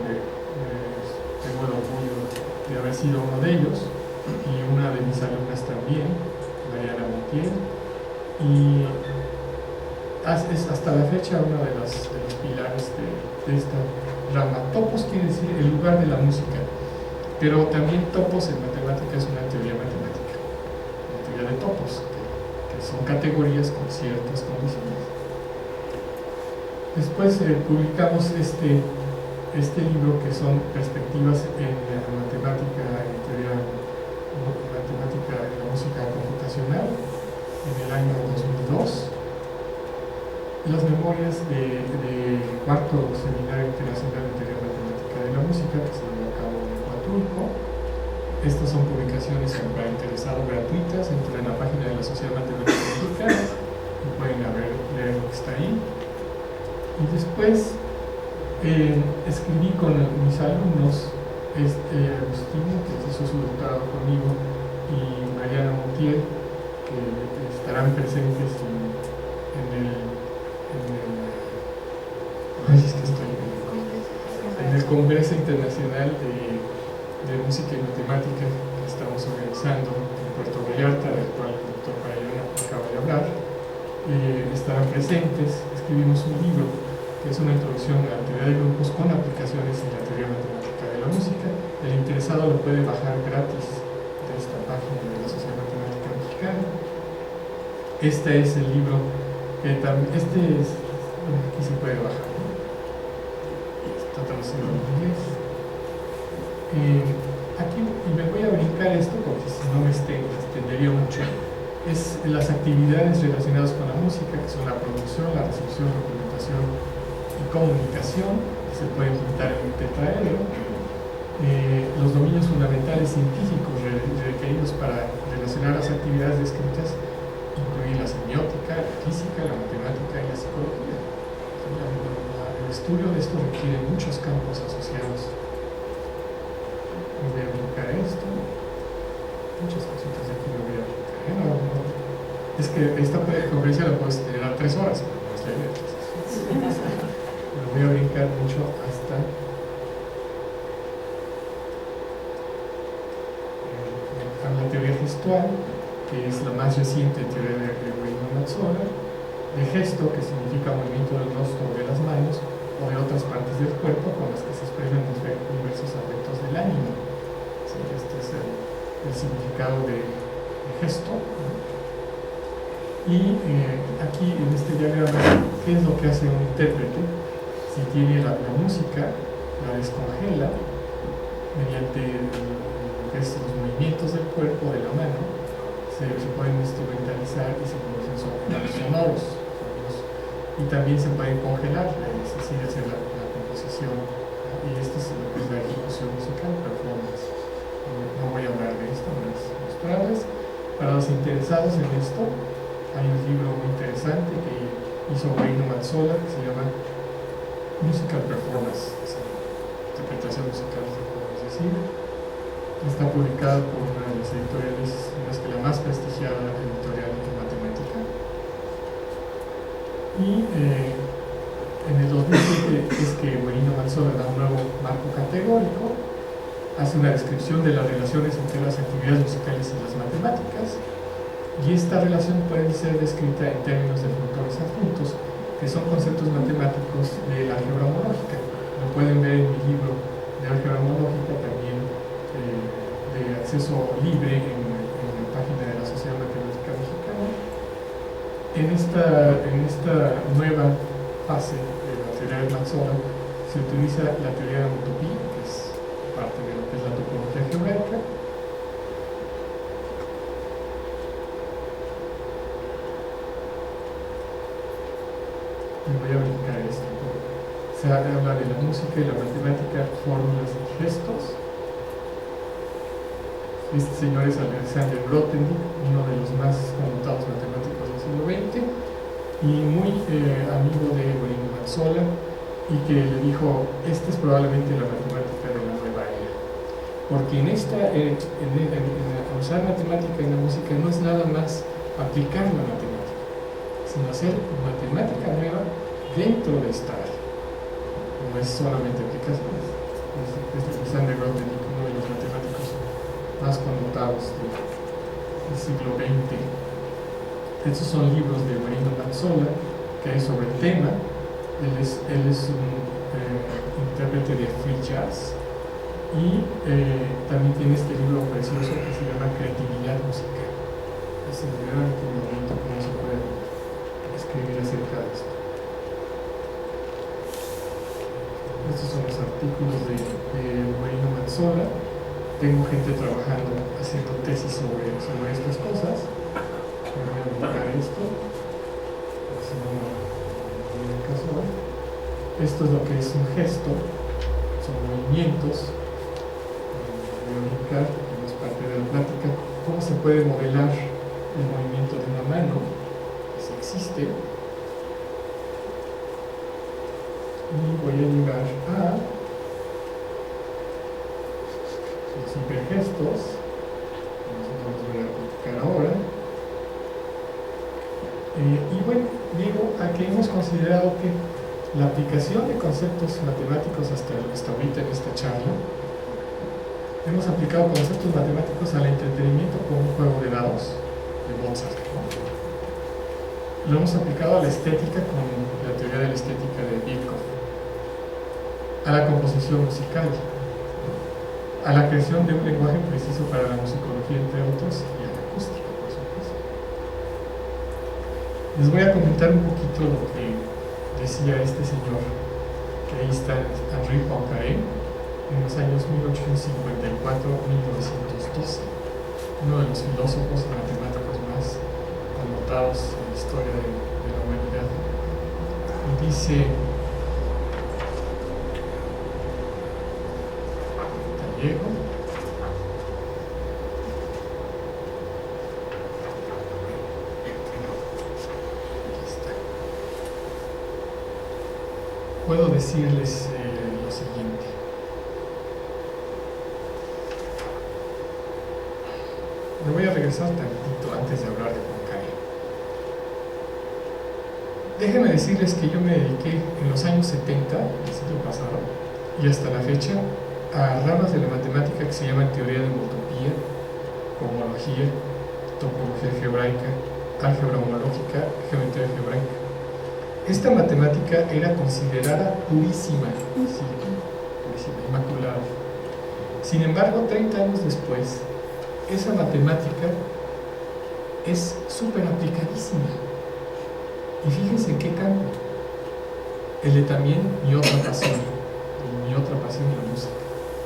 tengo el orgullo de haber sido uno de ellos, y una de mis alumnas también, Mariana Montiel, y es hasta la fecha uno de los pilares de esta rama. Topos quiere decir el lugar de la música, pero también topos en matemática es una teoría matemática, una teoría de topos, que son categorías con ciertas condiciones. Después publicamos este libro, que son perspectivas en la matemática, en teoría matemática de la música computacional, en el año 2002. Las memorias de cuarto Seminario Internacional de Teoría Matemática de la Música, que se llevó a cabo en Huatulco. Estas son publicaciones para interesados gratuitas. Entran en la página de la Sociedad Matemática Mexicana y pueden leer lo que está ahí. Y después escribí con mis alumnos, Agustín, que hizo su doctorado conmigo, y Mariana Montiel, que estarán presentes en el Congreso Internacional de Música y Matemática que estamos organizando en Puerto Vallarta, del cual el doctor Parayona acaba de hablar. Estarán presentes. Escribimos un libro que es una introducción a la teoría de grupos con aplicaciones en la teoría matemática de la música. El interesado lo puede bajar gratis de esta página de la Sociedad Matemática Mexicana. Este es el libro que también, aquí se puede bajar, ¿no? Está traducido en inglés. Aquí, y me voy a brincar esto porque si no me extendería mucho, es las actividades relacionadas con la música, que son la producción, la recepción, documentación y comunicación, que se pueden pintar en un tetraedro. Los dominios fundamentales científicos requeridos para relacionar las actividades descritas incluyen la semiótica, la física, la matemática y la psicología. El estudio de esto requiere muchos campos asociados. Voy a brincar esto. Muchas cositas aquí me voy a brincar. Es que esta conferencia la puedes tener a 3 horas, pero no es la idea. Me voy a brincar mucho hasta la teoría gestual, que es la más reciente teoría de Guarino Mazzola, de gesto, que significa movimiento del rostro o de las manos o de otras partes del cuerpo con las que se expresan diversos aspectos del ánimo. Sí, este es el significado de gesto. Y aquí en este diagrama, ¿qué es lo que hace un intérprete? Si tiene la música, la descongela mediante los movimientos del cuerpo, de la mano. se pueden instrumentalizar y se producen sonidos sonoros. Y también se pueden congelar, es decir, hacer la composición. Y esto es lo que es la ejecución musical, performance. No voy a hablar de esto, no es mostrarles. Para los interesados en esto, hay un libro muy interesante que hizo Guarino Mazzola que se llama Musical Performance, o sea, interpretación musical, podemos decir. Está publicado por una de las editoriales, la más prestigiada editorial en matemática. Y en el 2007 es que Guarino Mazzola da un nuevo marco categórico, hace una descripción de las relaciones entre las actividades musicales y las matemáticas, y esta relación puede ser descrita en términos de funtores adjuntos, que son conceptos matemáticos de la álgebra homológica. Lo pueden ver en mi libro de álgebra homológica, también de acceso libre en la página de la Sociedad Matemática Mexicana. En esta nueva fase de la teoría de Mazzola se utiliza la teoría de la homotopía, que es parte de lo que es la topología algebraica. Y voy a brincar esto. Se habla de la música y la matemática, fórmulas y gestos. Este señor es Alexander Grothendieck, uno de los más connotados matemáticos del siglo XX y muy amigo de Guarino Mazzola, y que le dijo: esta es probablemente la matemática de la nueva era, porque en usar matemática en la música no es nada más aplicar la matemática, sino hacer matemática nueva dentro de esta área. No es solamente aplicación. Es Alexander Grothendieck, uno de los matemáticos más connotados del siglo XX. Estos son libros de Guarino Mazzola que hay sobre el tema. Él es un intérprete de free jazz, y también tiene este libro precioso que se llama Creatividad Musical. Es el gran momento cómo se puede escribir acerca de esto. Estos son los artículos de Guarino Mazzola. Tengo gente trabajando, haciendo tesis sobre estas cosas. Me voy a buscar esto. Si no, no me caso. Esto es lo que es un gesto, son movimientos. Voy a brincar, que no es parte de la plática, cómo se puede modelar el movimiento de una mano, si existe. Y voy a llegar a los hipergestos, vamos a platicar ahora. Y bueno, digo a que hemos considerado que la aplicación de conceptos matemáticos hasta ahorita en esta charla, hemos aplicado conceptos matemáticos al entretenimiento con un juego de dados de Mozart, ¿no? Lo hemos aplicado a la estética con la teoría de la estética de Birkhoff, a la composición musical, a la creación de un lenguaje preciso para la musicología, entre otros, y a la acústica, por supuesto. Les voy a comentar un poquito lo que decía este señor, que ahí está, Henri Poincaré, en los años 1854-1912, uno de los filósofos y matemáticos más connotados en la historia de la humanidad. Y dice: puedo decirles lo siguiente. Me voy a regresar tantito antes de hablar de Poincaré. Déjenme decirles que yo me dediqué en los años 70 del siglo pasado y hasta la fecha a ramas de la matemática que se llaman teoría de homotopía, homología, topología algebraica, álgebra homológica, geometría algebraica. Esta matemática era considerada purísima, sí, purísima, inmaculada. Sin embargo, 30 años después, esa matemática es súper aplicadísima. Y fíjense en qué campo. El de también mi otra pasión, la música.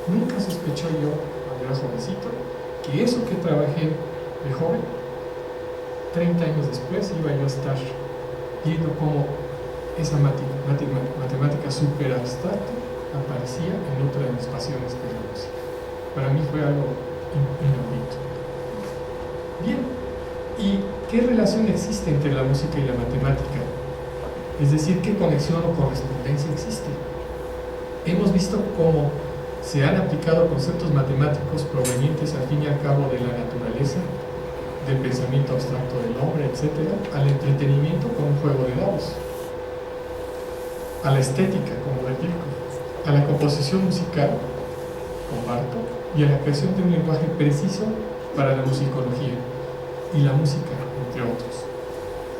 Nunca sospechó yo, cuando era jovencito, que eso que trabajé de joven 30 años después iba yo a estar viendo cómo esa matemática súper abstracta aparecía en otra de mis pasiones, que es la música. Para mí fue algo inaudito. Bien, ¿y qué relación existe entre la música y la matemática? Es decir, ¿qué conexión o correspondencia existe? Hemos visto cómo se han aplicado conceptos matemáticos provenientes al fin y al cabo de la naturaleza, del pensamiento abstracto del hombre, etc., al entretenimiento con un juego de dados, a la estética, como replico, a la composición musical, comparto, y a la creación de un lenguaje preciso para la musicología y la música, entre otros.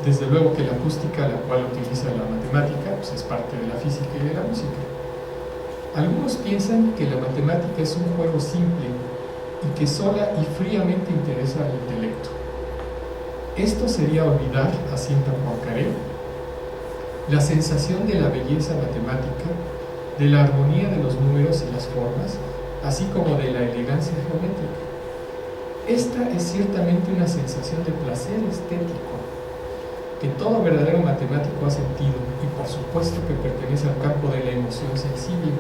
Desde luego que la acústica, la cual utiliza la matemática, pues es parte de la física y de la música. Algunos piensan que la matemática es un juego simple y que sola y fríamente interesa al intelecto. Esto sería olvidar, asienta Poincaré, la sensación de la belleza matemática, de la armonía de los números y las formas, así como de la elegancia geométrica. Esta es ciertamente una sensación de placer estético que todo verdadero matemático ha sentido y por supuesto que pertenece al campo de la emoción sensible.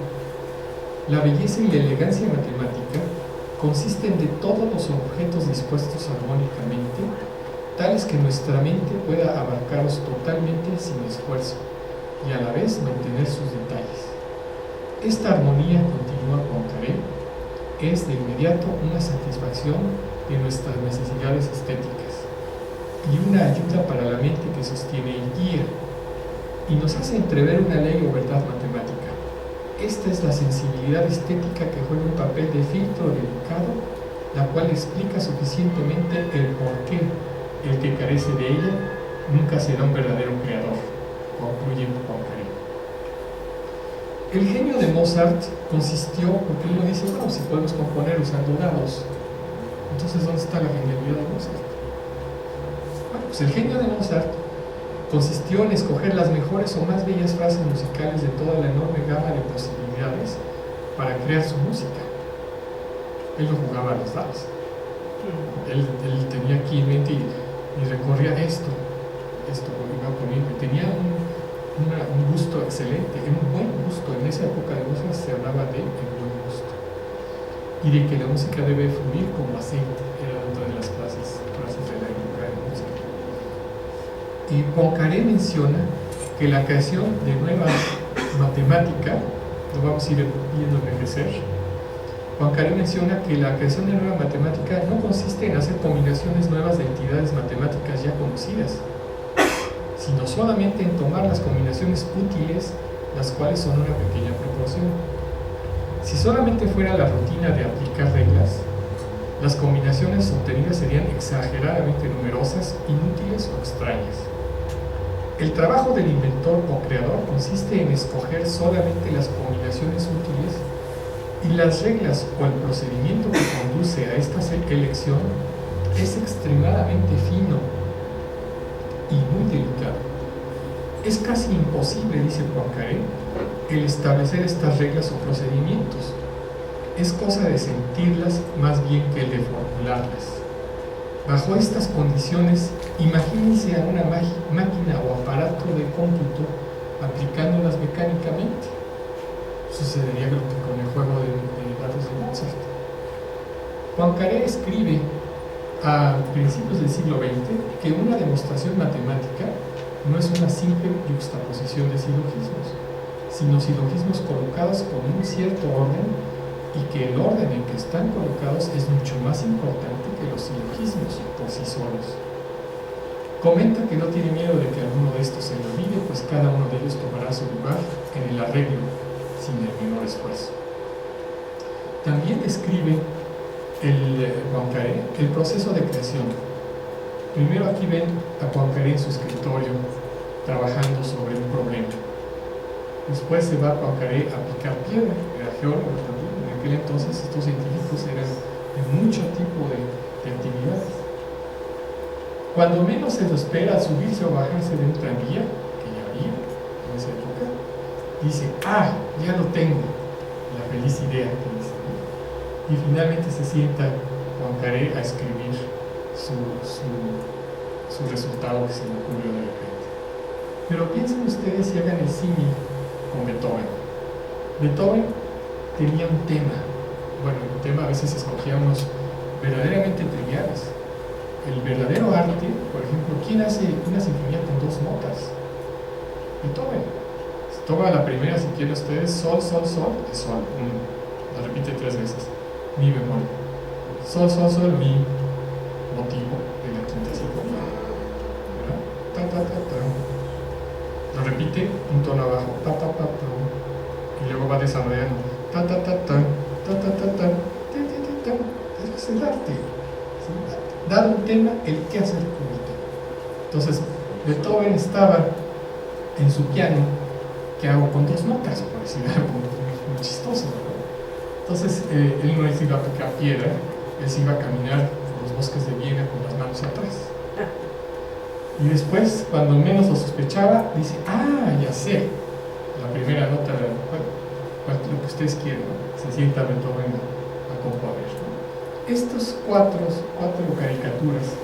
La belleza y la elegancia matemática consisten de todos los objetos dispuestos armónicamente, tales que nuestra mente pueda abarcarlos totalmente sin esfuerzo y a la vez mantener sus detalles. Esta armonía, continúa Poincaré, es de inmediato una satisfacción de nuestras necesidades estéticas y una ayuda para la mente que sostiene y guía, y nos hace entrever una ley o verdad matemática. Esta es la sensibilidad estética que juega un papel de filtro delicado, la cual explica suficientemente el porqué. El que carece de ella nunca será un verdadero creador, concluye Poincaré. El genio de Mozart consistió, porque uno dice, bueno, si podemos componer usando dados, entonces ¿dónde está la genialidad de Mozart? Bueno, pues el genio de Mozart consistió en escoger las mejores o más bellas frases musicales de toda la enorme gama de posibilidades para crear su música. Él no jugaba a los dados. Él tenía aquí en mente y recorría esto iba poniendo. Tenía un gusto excelente, un buen gusto. En esa época de Mozart se hablaba de el buen gusto y de que la música debe fluir como aceite. Era otra de las frases de la época de Mozart. Y Poincaré menciona que la creación de nueva matemática, lo vamos a ir viendo envejecer. Poincaré menciona que la creación de nueva matemática no consiste en hacer combinaciones nuevas de entidades matemáticas ya conocidas, sino solamente en tomar las combinaciones útiles, las cuales son una pequeña proporción. Si solamente fuera la rutina de aplicar reglas, las combinaciones obtenidas serían exageradamente numerosas, inútiles o extrañas. El trabajo del inventor o creador consiste en escoger solamente las combinaciones útiles, y las reglas o el procedimiento que conduce a esta elección es extremadamente fino y muy delicado. Es casi imposible, dice Poincaré, el establecer estas reglas o procedimientos. Es cosa de sentirlas más bien que el de formularlas. Bajo estas condiciones, imagínense a una máquina o aparato de cómputo aplicándolas mecánicamente. Sucedería lo que con el juego de datos de Mozart. Poincaré escribe a principios del siglo XX que una demostración matemática no es una simple juxtaposición de silogismos, sino silogismos colocados con un cierto orden, y que el orden en que están colocados es mucho más importante que los silogismos por sí solos. Comenta que no tiene miedo de que alguno de estos se le olvide, pues cada uno de ellos tomará su lugar en el arreglo sin el menor esfuerzo. También describe Poincaré el proceso de creación. Primero aquí ven a Poincaré en su escritorio trabajando sobre un problema. Después se va a Poincaré a picar piedra, era geólogo también. En aquel entonces estos científicos eran de mucho tipo de actividades. Cuando menos se lo espera, al subirse o bajarse de un tranvía, que ya había en esa época, dice, ya lo tengo, la feliz idea que dice. Y finalmente se sienta Poincaré a escribir su su resultado que se le ocurrió de repente. Pero piensen ustedes y hagan el símil con Beethoven. Beethoven tenía un tema. Bueno, el tema a veces escogía unos verdaderamente triviales. El verdadero arte, por ejemplo, ¿quién hace una sinfonía con 2 notas? Beethoven. Se toma la primera, si quieren ustedes, sol, sol, sol, es sol. Lo repite 3 veces. Mi bemol. Sol, sol, sol, mi motivo de la quinta sinfonía. ¿Verdad? Ta, ta, ta, ta. Lo repite un tono abajo. Ta, ta, ta, ta. Y luego va desarrollando. Ta, ta, ta, ta. Ta, ta, ta, ta. Ta, ta, ta, ta. Eso es el arte. ¿Sí? Dar un tema, el qué hacer con el tema. Entonces, Beethoven estaba en su piano, ¿qué hago con 2 notas? Por decir algo muy chistoso, ¿no? Entonces, él no se iba a tocar piedra, él se iba a caminar por los bosques de Viena con las manos atrás. Y después, cuando menos lo sospechaba, dice, ya sé, la primera nota, bueno, lo que ustedes quieran, ¿no? Se sienta Beethoven a componer, ¿no? Estos cuatro caricaturas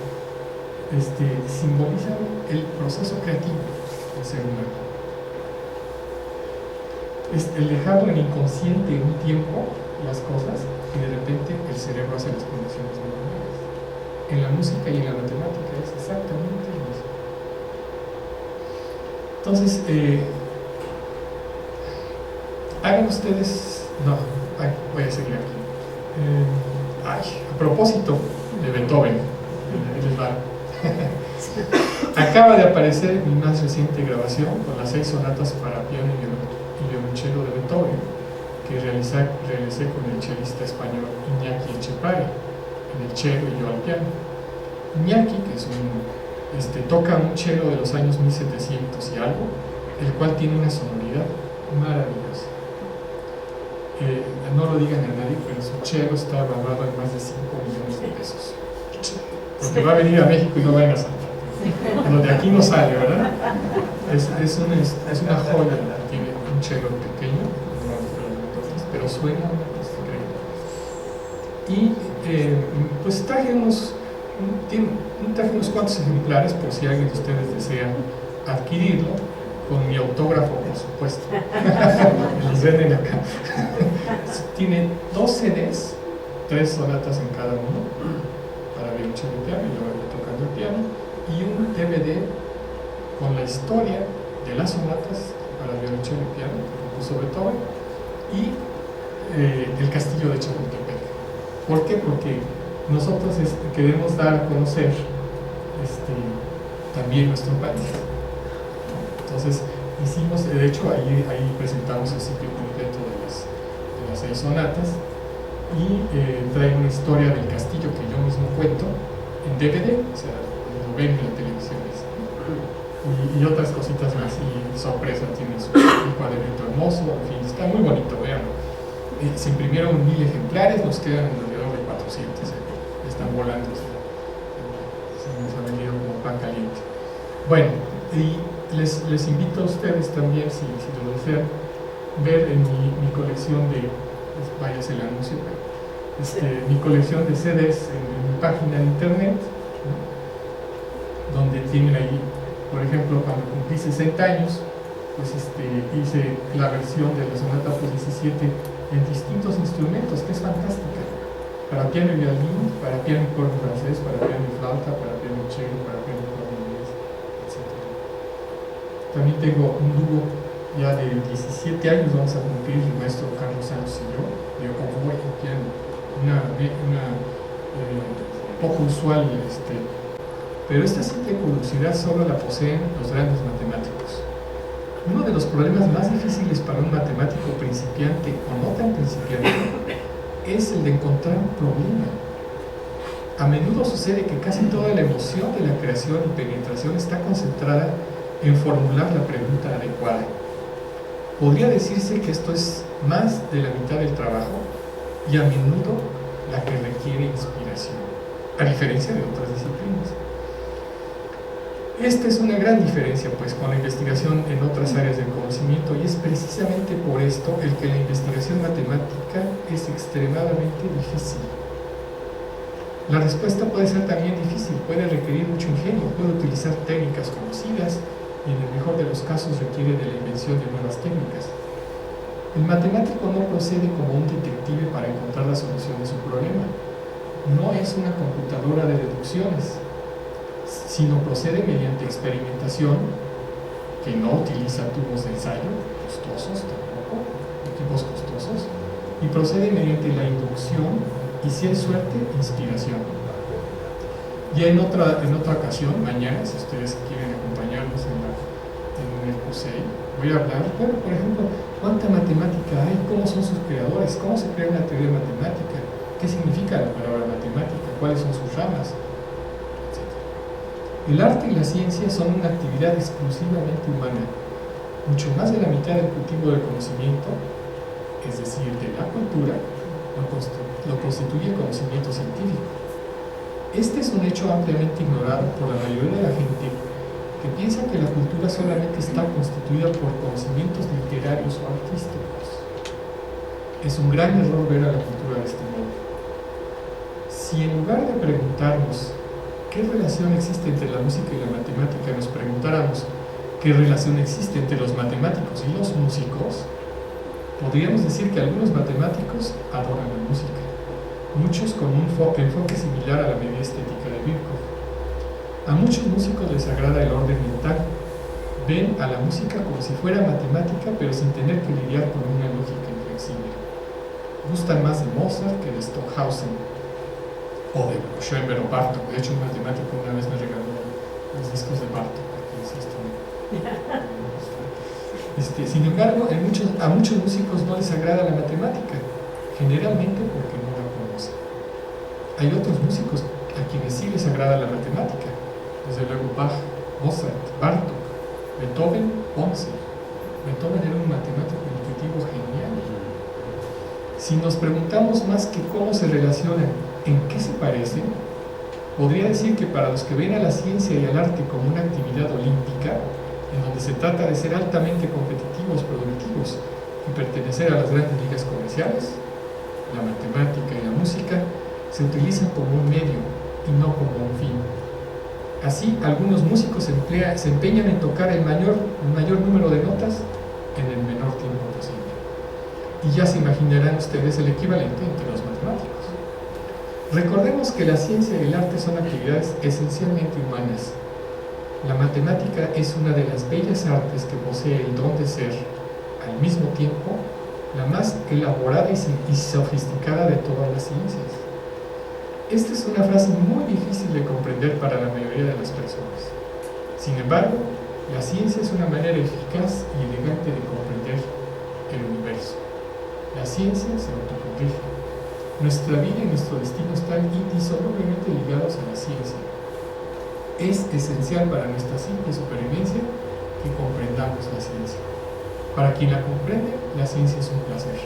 simbolizan el proceso creativo del ser humano. El dejarlo en inconsciente un tiempo, las cosas, y de repente el cerebro hace las conexiones neuronales. En la música y en la matemática es exactamente lo mismo. Entonces, hagan ustedes... No, voy a seguir aquí. A propósito de Beethoven, les va. Acaba de aparecer mi más reciente grabación con las 6 sonatas para piano y violonchelo de Beethoven, que realicé con el chelista español Iñaki Echepare, en el chelo y yo al piano. Iñaki, que es toca un chelo de los años 1700 y algo, el cual tiene una sonoridad maravillosa. No lo digan a nadie, pero su chelo está evaluado en más de 5 millones de pesos. Porque va a venir a México y no van a saltar. Lo de aquí no sale, ¿verdad? Es una joya que tiene un chelo pequeño, pero suena increíble. Y pues traje unos cuantos ejemplares por si alguien de ustedes desea adquirirlo, con mi autógrafo, por supuesto. Los venden acá. Tiene 2 CDs, 3 sonatas en cada uno, para violonchelo y piano, y luego tocando el piano, y un DVD con la historia de las sonatas para violonchelo y piano que compuso Beethoven, y el castillo de Chapultepec. ¿Por qué? Porque nosotros queremos dar a conocer también nuestro país. Entonces hicimos, de hecho ahí presentamos el ciclo completo de las 6 sonatas, y trae una historia del castillo que yo mismo cuento en DVD, o sea, lo ven en la televisión, y otras cositas más, y sorpresa, tiene un cuadernito hermoso, en fin, está muy bonito, vean. Se imprimieron 1000 ejemplares, nos quedan alrededor de 400, están volando, se nos ha vendido como pan caliente. Bueno, y les invito a ustedes también, si lo desean, ver en mi colección de, váyase el anuncio, mi colección de CDs en mi página de internet, ¿no? Donde tienen ahí, por ejemplo, cuando cumplí 60 años, pues hice la versión de la sonata Opus 17 en distintos instrumentos, que es fantástica, para piano y violín, para piano y corno francés, para piano y flauta, para piano y cello, para piano y corno inglés, etc. También tengo un dúo ya de 17 años, vamos a cumplir, el maestro Carlos Santos y yo, de oboe y piano, una poco usual, pero esta simple curiosidad solo la poseen los grandes matemáticos. Uno de los problemas más difíciles para un matemático principiante o no tan principiante es el de encontrar un problema. A menudo sucede que casi toda la emoción de la creación y penetración está concentrada en formular la pregunta adecuada. Podría decirse que esto es más de la mitad del trabajo y a menudo la que requiere inspiración, a diferencia de otras disciplinas. Esta es una gran diferencia, pues, con la investigación en otras áreas del conocimiento, y es precisamente por esto el que la investigación matemática es extremadamente difícil. La respuesta puede ser también difícil, puede requerir mucho ingenio, puede utilizar técnicas conocidas y en el mejor de los casos requiere de la invención de nuevas técnicas. El matemático no procede como un detective para encontrar la solución de su problema. No es una computadora de deducciones, sino procede mediante experimentación, que no utiliza tubos de ensayo costosos tampoco, equipos costosos, y procede mediante la inducción y, si hay suerte, inspiración. Ya en otra ocasión, mañana, si ustedes quieren acompañarnos en el CUSEI, voy a hablar, bueno, por ejemplo, cuánta matemática hay, cómo son sus creadores, cómo se crea una teoría matemática, qué significa la palabra matemática, cuáles son sus ramas, etc. El arte y la ciencia son una actividad exclusivamente humana. Mucho más de la mitad del cultivo del conocimiento, es decir, de la cultura, lo constituye el conocimiento científico. Este es un hecho ampliamente ignorado por la mayoría de la gente, que piensa que la cultura solamente está constituida por conocimientos literarios o artísticos. Es un gran error ver a la cultura de este modo. Si en lugar de preguntarnos qué relación existe entre la música y la matemática, nos preguntáramos qué relación existe entre los matemáticos y los músicos, podríamos decir que algunos matemáticos adoran la música, muchos con un enfoque similar a la medida estética de Birkhoff. A muchos músicos les agrada el orden mental, ven a la música como si fuera matemática, pero sin tener que lidiar con una lógica inflexible. Gustan más de Mozart que de Stockhausen, o de Schoenberg o Bartók. De hecho, un matemático una vez me regaló los discos de Bartók, porque insisto. Sin embargo, a muchos músicos no les agrada la matemática, generalmente porque no la conocen. Hay otros músicos a quienes sí les agrada la matemática, desde luego Bach, Mozart, Bartók, Beethoven, Ponce. Beethoven era un matemático intuitivo genial. Si nos preguntamos más que cómo se relacionan, en qué se parecen, podría decir que para los que ven a la ciencia y al arte como una actividad olímpica, en donde se trata de ser altamente competitivos, productivos y pertenecer a las grandes ligas comerciales, la matemática y la música se utilizan como un medio y no como un fin. Así, algunos músicos se empeñan en tocar el mayor número de notas en el menor tiempo posible. Y ya se imaginarán ustedes el equivalente entre los matemáticos. Recordemos que la ciencia y el arte son actividades esencialmente humanas. La matemática es una de las bellas artes que posee el don de ser, al mismo tiempo, la más elaborada y sofisticada de todas las ciencias. Esta es una frase muy difícil de comprender para la mayoría de las personas. Sin embargo, la ciencia es una manera eficaz y elegante de comprender el universo. La ciencia se autocorrige. Nuestra vida y nuestro destino están indisolublemente ligados a la ciencia. Es esencial para nuestra simple supervivencia que comprendamos la ciencia. Para quien la comprende, la ciencia es un placer.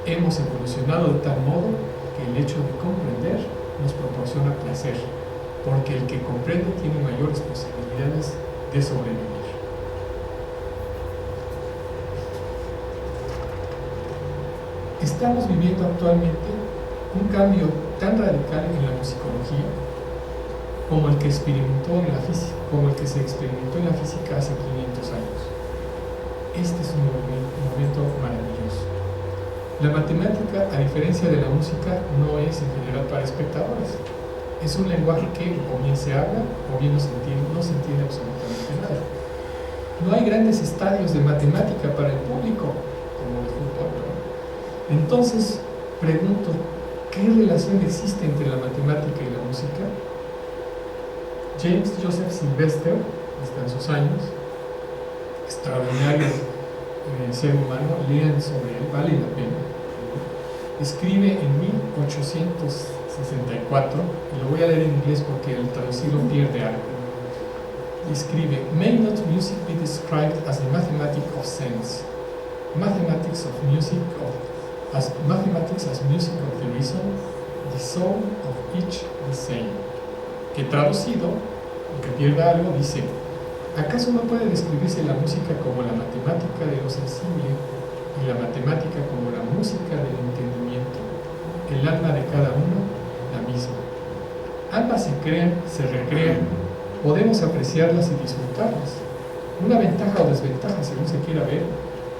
Hemos evolucionado de tal modo que el hecho de comprender nos proporciona placer, porque el que comprende tiene mayores posibilidades de sobrevivir. Estamos viviendo actualmente un cambio tan radical en la musicología como el que se experimentó en la física hace 500 años. Este es un momento maravilloso. La matemática, a diferencia de la música, no es en general para espectadores. Es un lenguaje que o bien se habla o bien no se entiende absolutamente nada. No hay grandes estadios de matemática para el público, como el fútbol, ¿no? Entonces, pregunto, ¿qué relación existe entre la matemática y la música? James Joseph Sylvester, hasta en sus años, extraordinario ser humano, lean sobre él, vale la pena. Escribe en 1864, y lo voy a leer en inglés porque el traducido pierde algo. Escribe: "May not music be described as the mathematics of sense, mathematics as music of the reason, the soul of each the same." Que traducido, aunque pierda algo, dice: ¿acaso no puede describirse la música como la matemática de lo sensible y la matemática como la música del entendimiento, el alma de cada uno la misma? Ambas se crean, se recrean, podemos apreciarlas y disfrutarlas. Una ventaja o desventaja, según se quiera ver,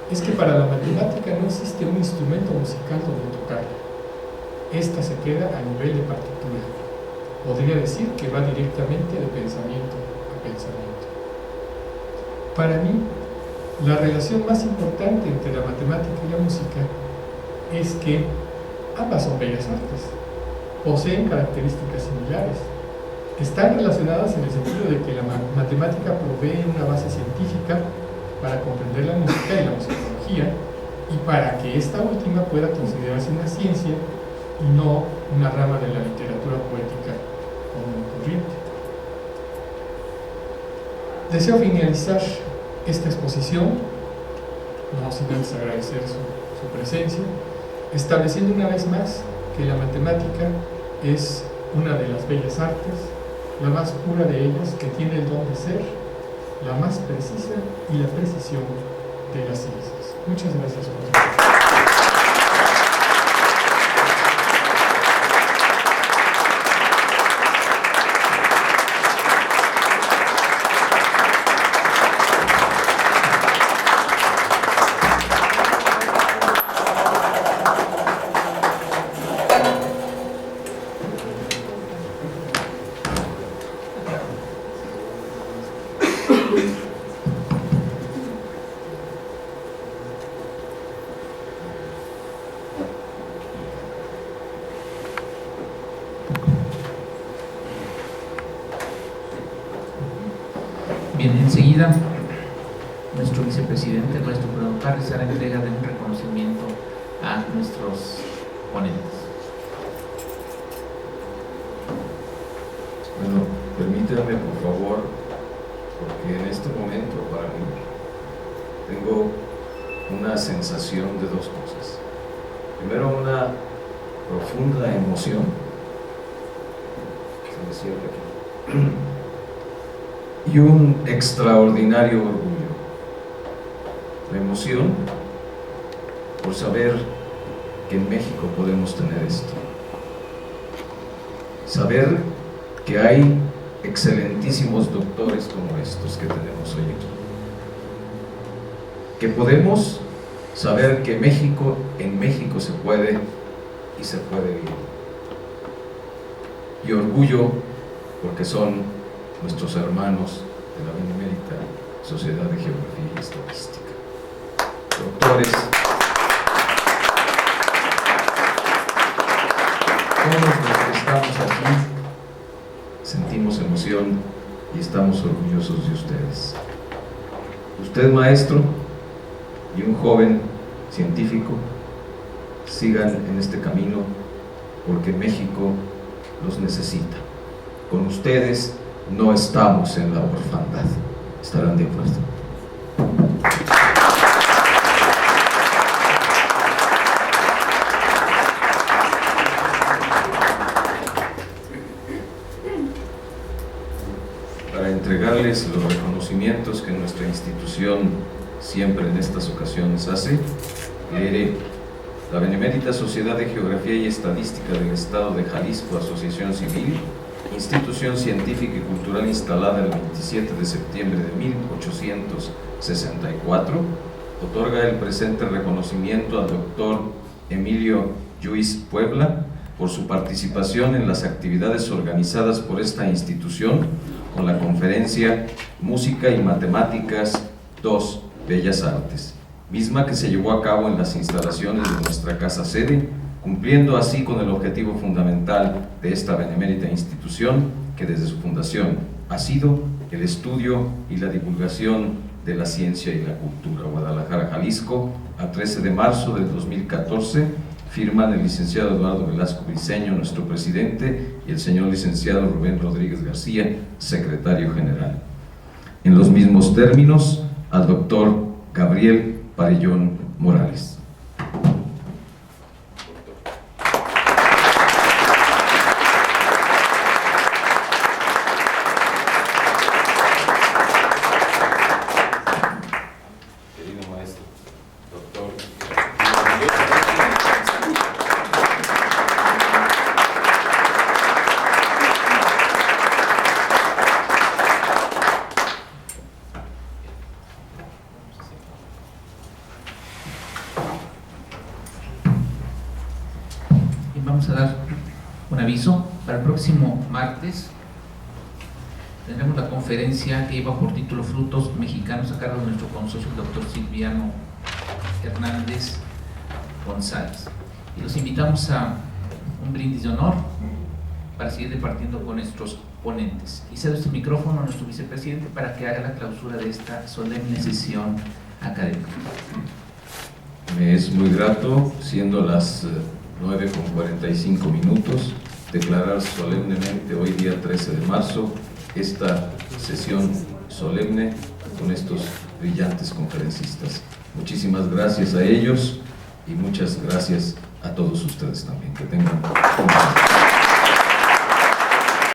es que para la matemática no existe un instrumento musical donde tocar. Esta se queda a nivel de partitura. Podría decir que va directamente de pensamiento a pensamiento. Para mí, la relación más importante entre la matemática y la música es que ambas son bellas artes, poseen características similares, están relacionadas en el sentido de que la matemática provee una base científica para comprender la música y la musicología, y para que esta última pueda considerarse una ciencia y no una rama de la literatura poética común y corriente. Deseo finalizar esta exposición, no sin antes agradecer su presencia, estableciendo una vez más que la matemática es una de las bellas artes, la más pura de ellas, que tiene el don de ser la más precisa y la precisión de las ciencias. Muchas gracias por su atención. Bien, enseguida nuestro vicepresidente, el maestro Fernando Parres, hará entrega de un reconocimiento a nuestros ponentes. Bueno, permítanme por favor, porque en este momento para mí tengo una sensación de dos cosas. Primero, una profunda emoción. Se me cierra aquí. Y un extraordinario orgullo. La emoción por saber que en México podemos tener esto. Saber que hay excelentísimos doctores como estos que tenemos hoy aquí. Que podemos saber que en México se puede y se puede vivir. Y orgullo porque son nuestros hermanos de la Benemérita Sociedad de Geografía y Estadística. Doctores, todos los que estamos aquí sentimos emoción y estamos orgullosos de ustedes. Usted, maestro, y un joven científico, sigan en este camino porque México los necesita. Con ustedes no estamos en la orfandad. ¿Estarán de acuerdo? Para entregarles los reconocimientos que nuestra institución siempre en estas ocasiones hace, leeré: la Benemérita Sociedad de Geografía y Estadística del Estado de Jalisco, Asociación Civil, institución científica y cultural instalada el 27 de septiembre de 1864, otorga el presente reconocimiento al doctor Emilio Lluís Puebla por su participación en las actividades organizadas por esta institución con la conferencia Música y Matemáticas 2 Bellas Artes, misma que se llevó a cabo en las instalaciones de nuestra casa sede, cumpliendo así con el objetivo fundamental de esta benemérita institución, que desde su fundación ha sido el estudio y la divulgación de la ciencia y la cultura. Guadalajara, Jalisco, a 13 de marzo del 2014, firman el licenciado Eduardo Velasco Briceño, nuestro presidente, y el señor licenciado Rubén Rodríguez García, secretario general. En los mismos términos, al doctor Gabriel Parellón Morales. próximo martes tendremos la conferencia que lleva por título Frutos Mexicanos, a cargo de nuestro consocio, el doctor Silviano Hernández González. Y los invitamos a un brindis de honor para seguir departiendo con nuestros ponentes. Y cedo este micrófono a nuestro vicepresidente para que haga la clausura de esta solemne sesión académica. Me es muy grato, siendo las 9:45, declarar solemnemente hoy día 13 de marzo esta sesión solemne con estos brillantes conferencistas. Muchísimas gracias a ellos y muchas gracias a todos ustedes también. Que tengan un buen día.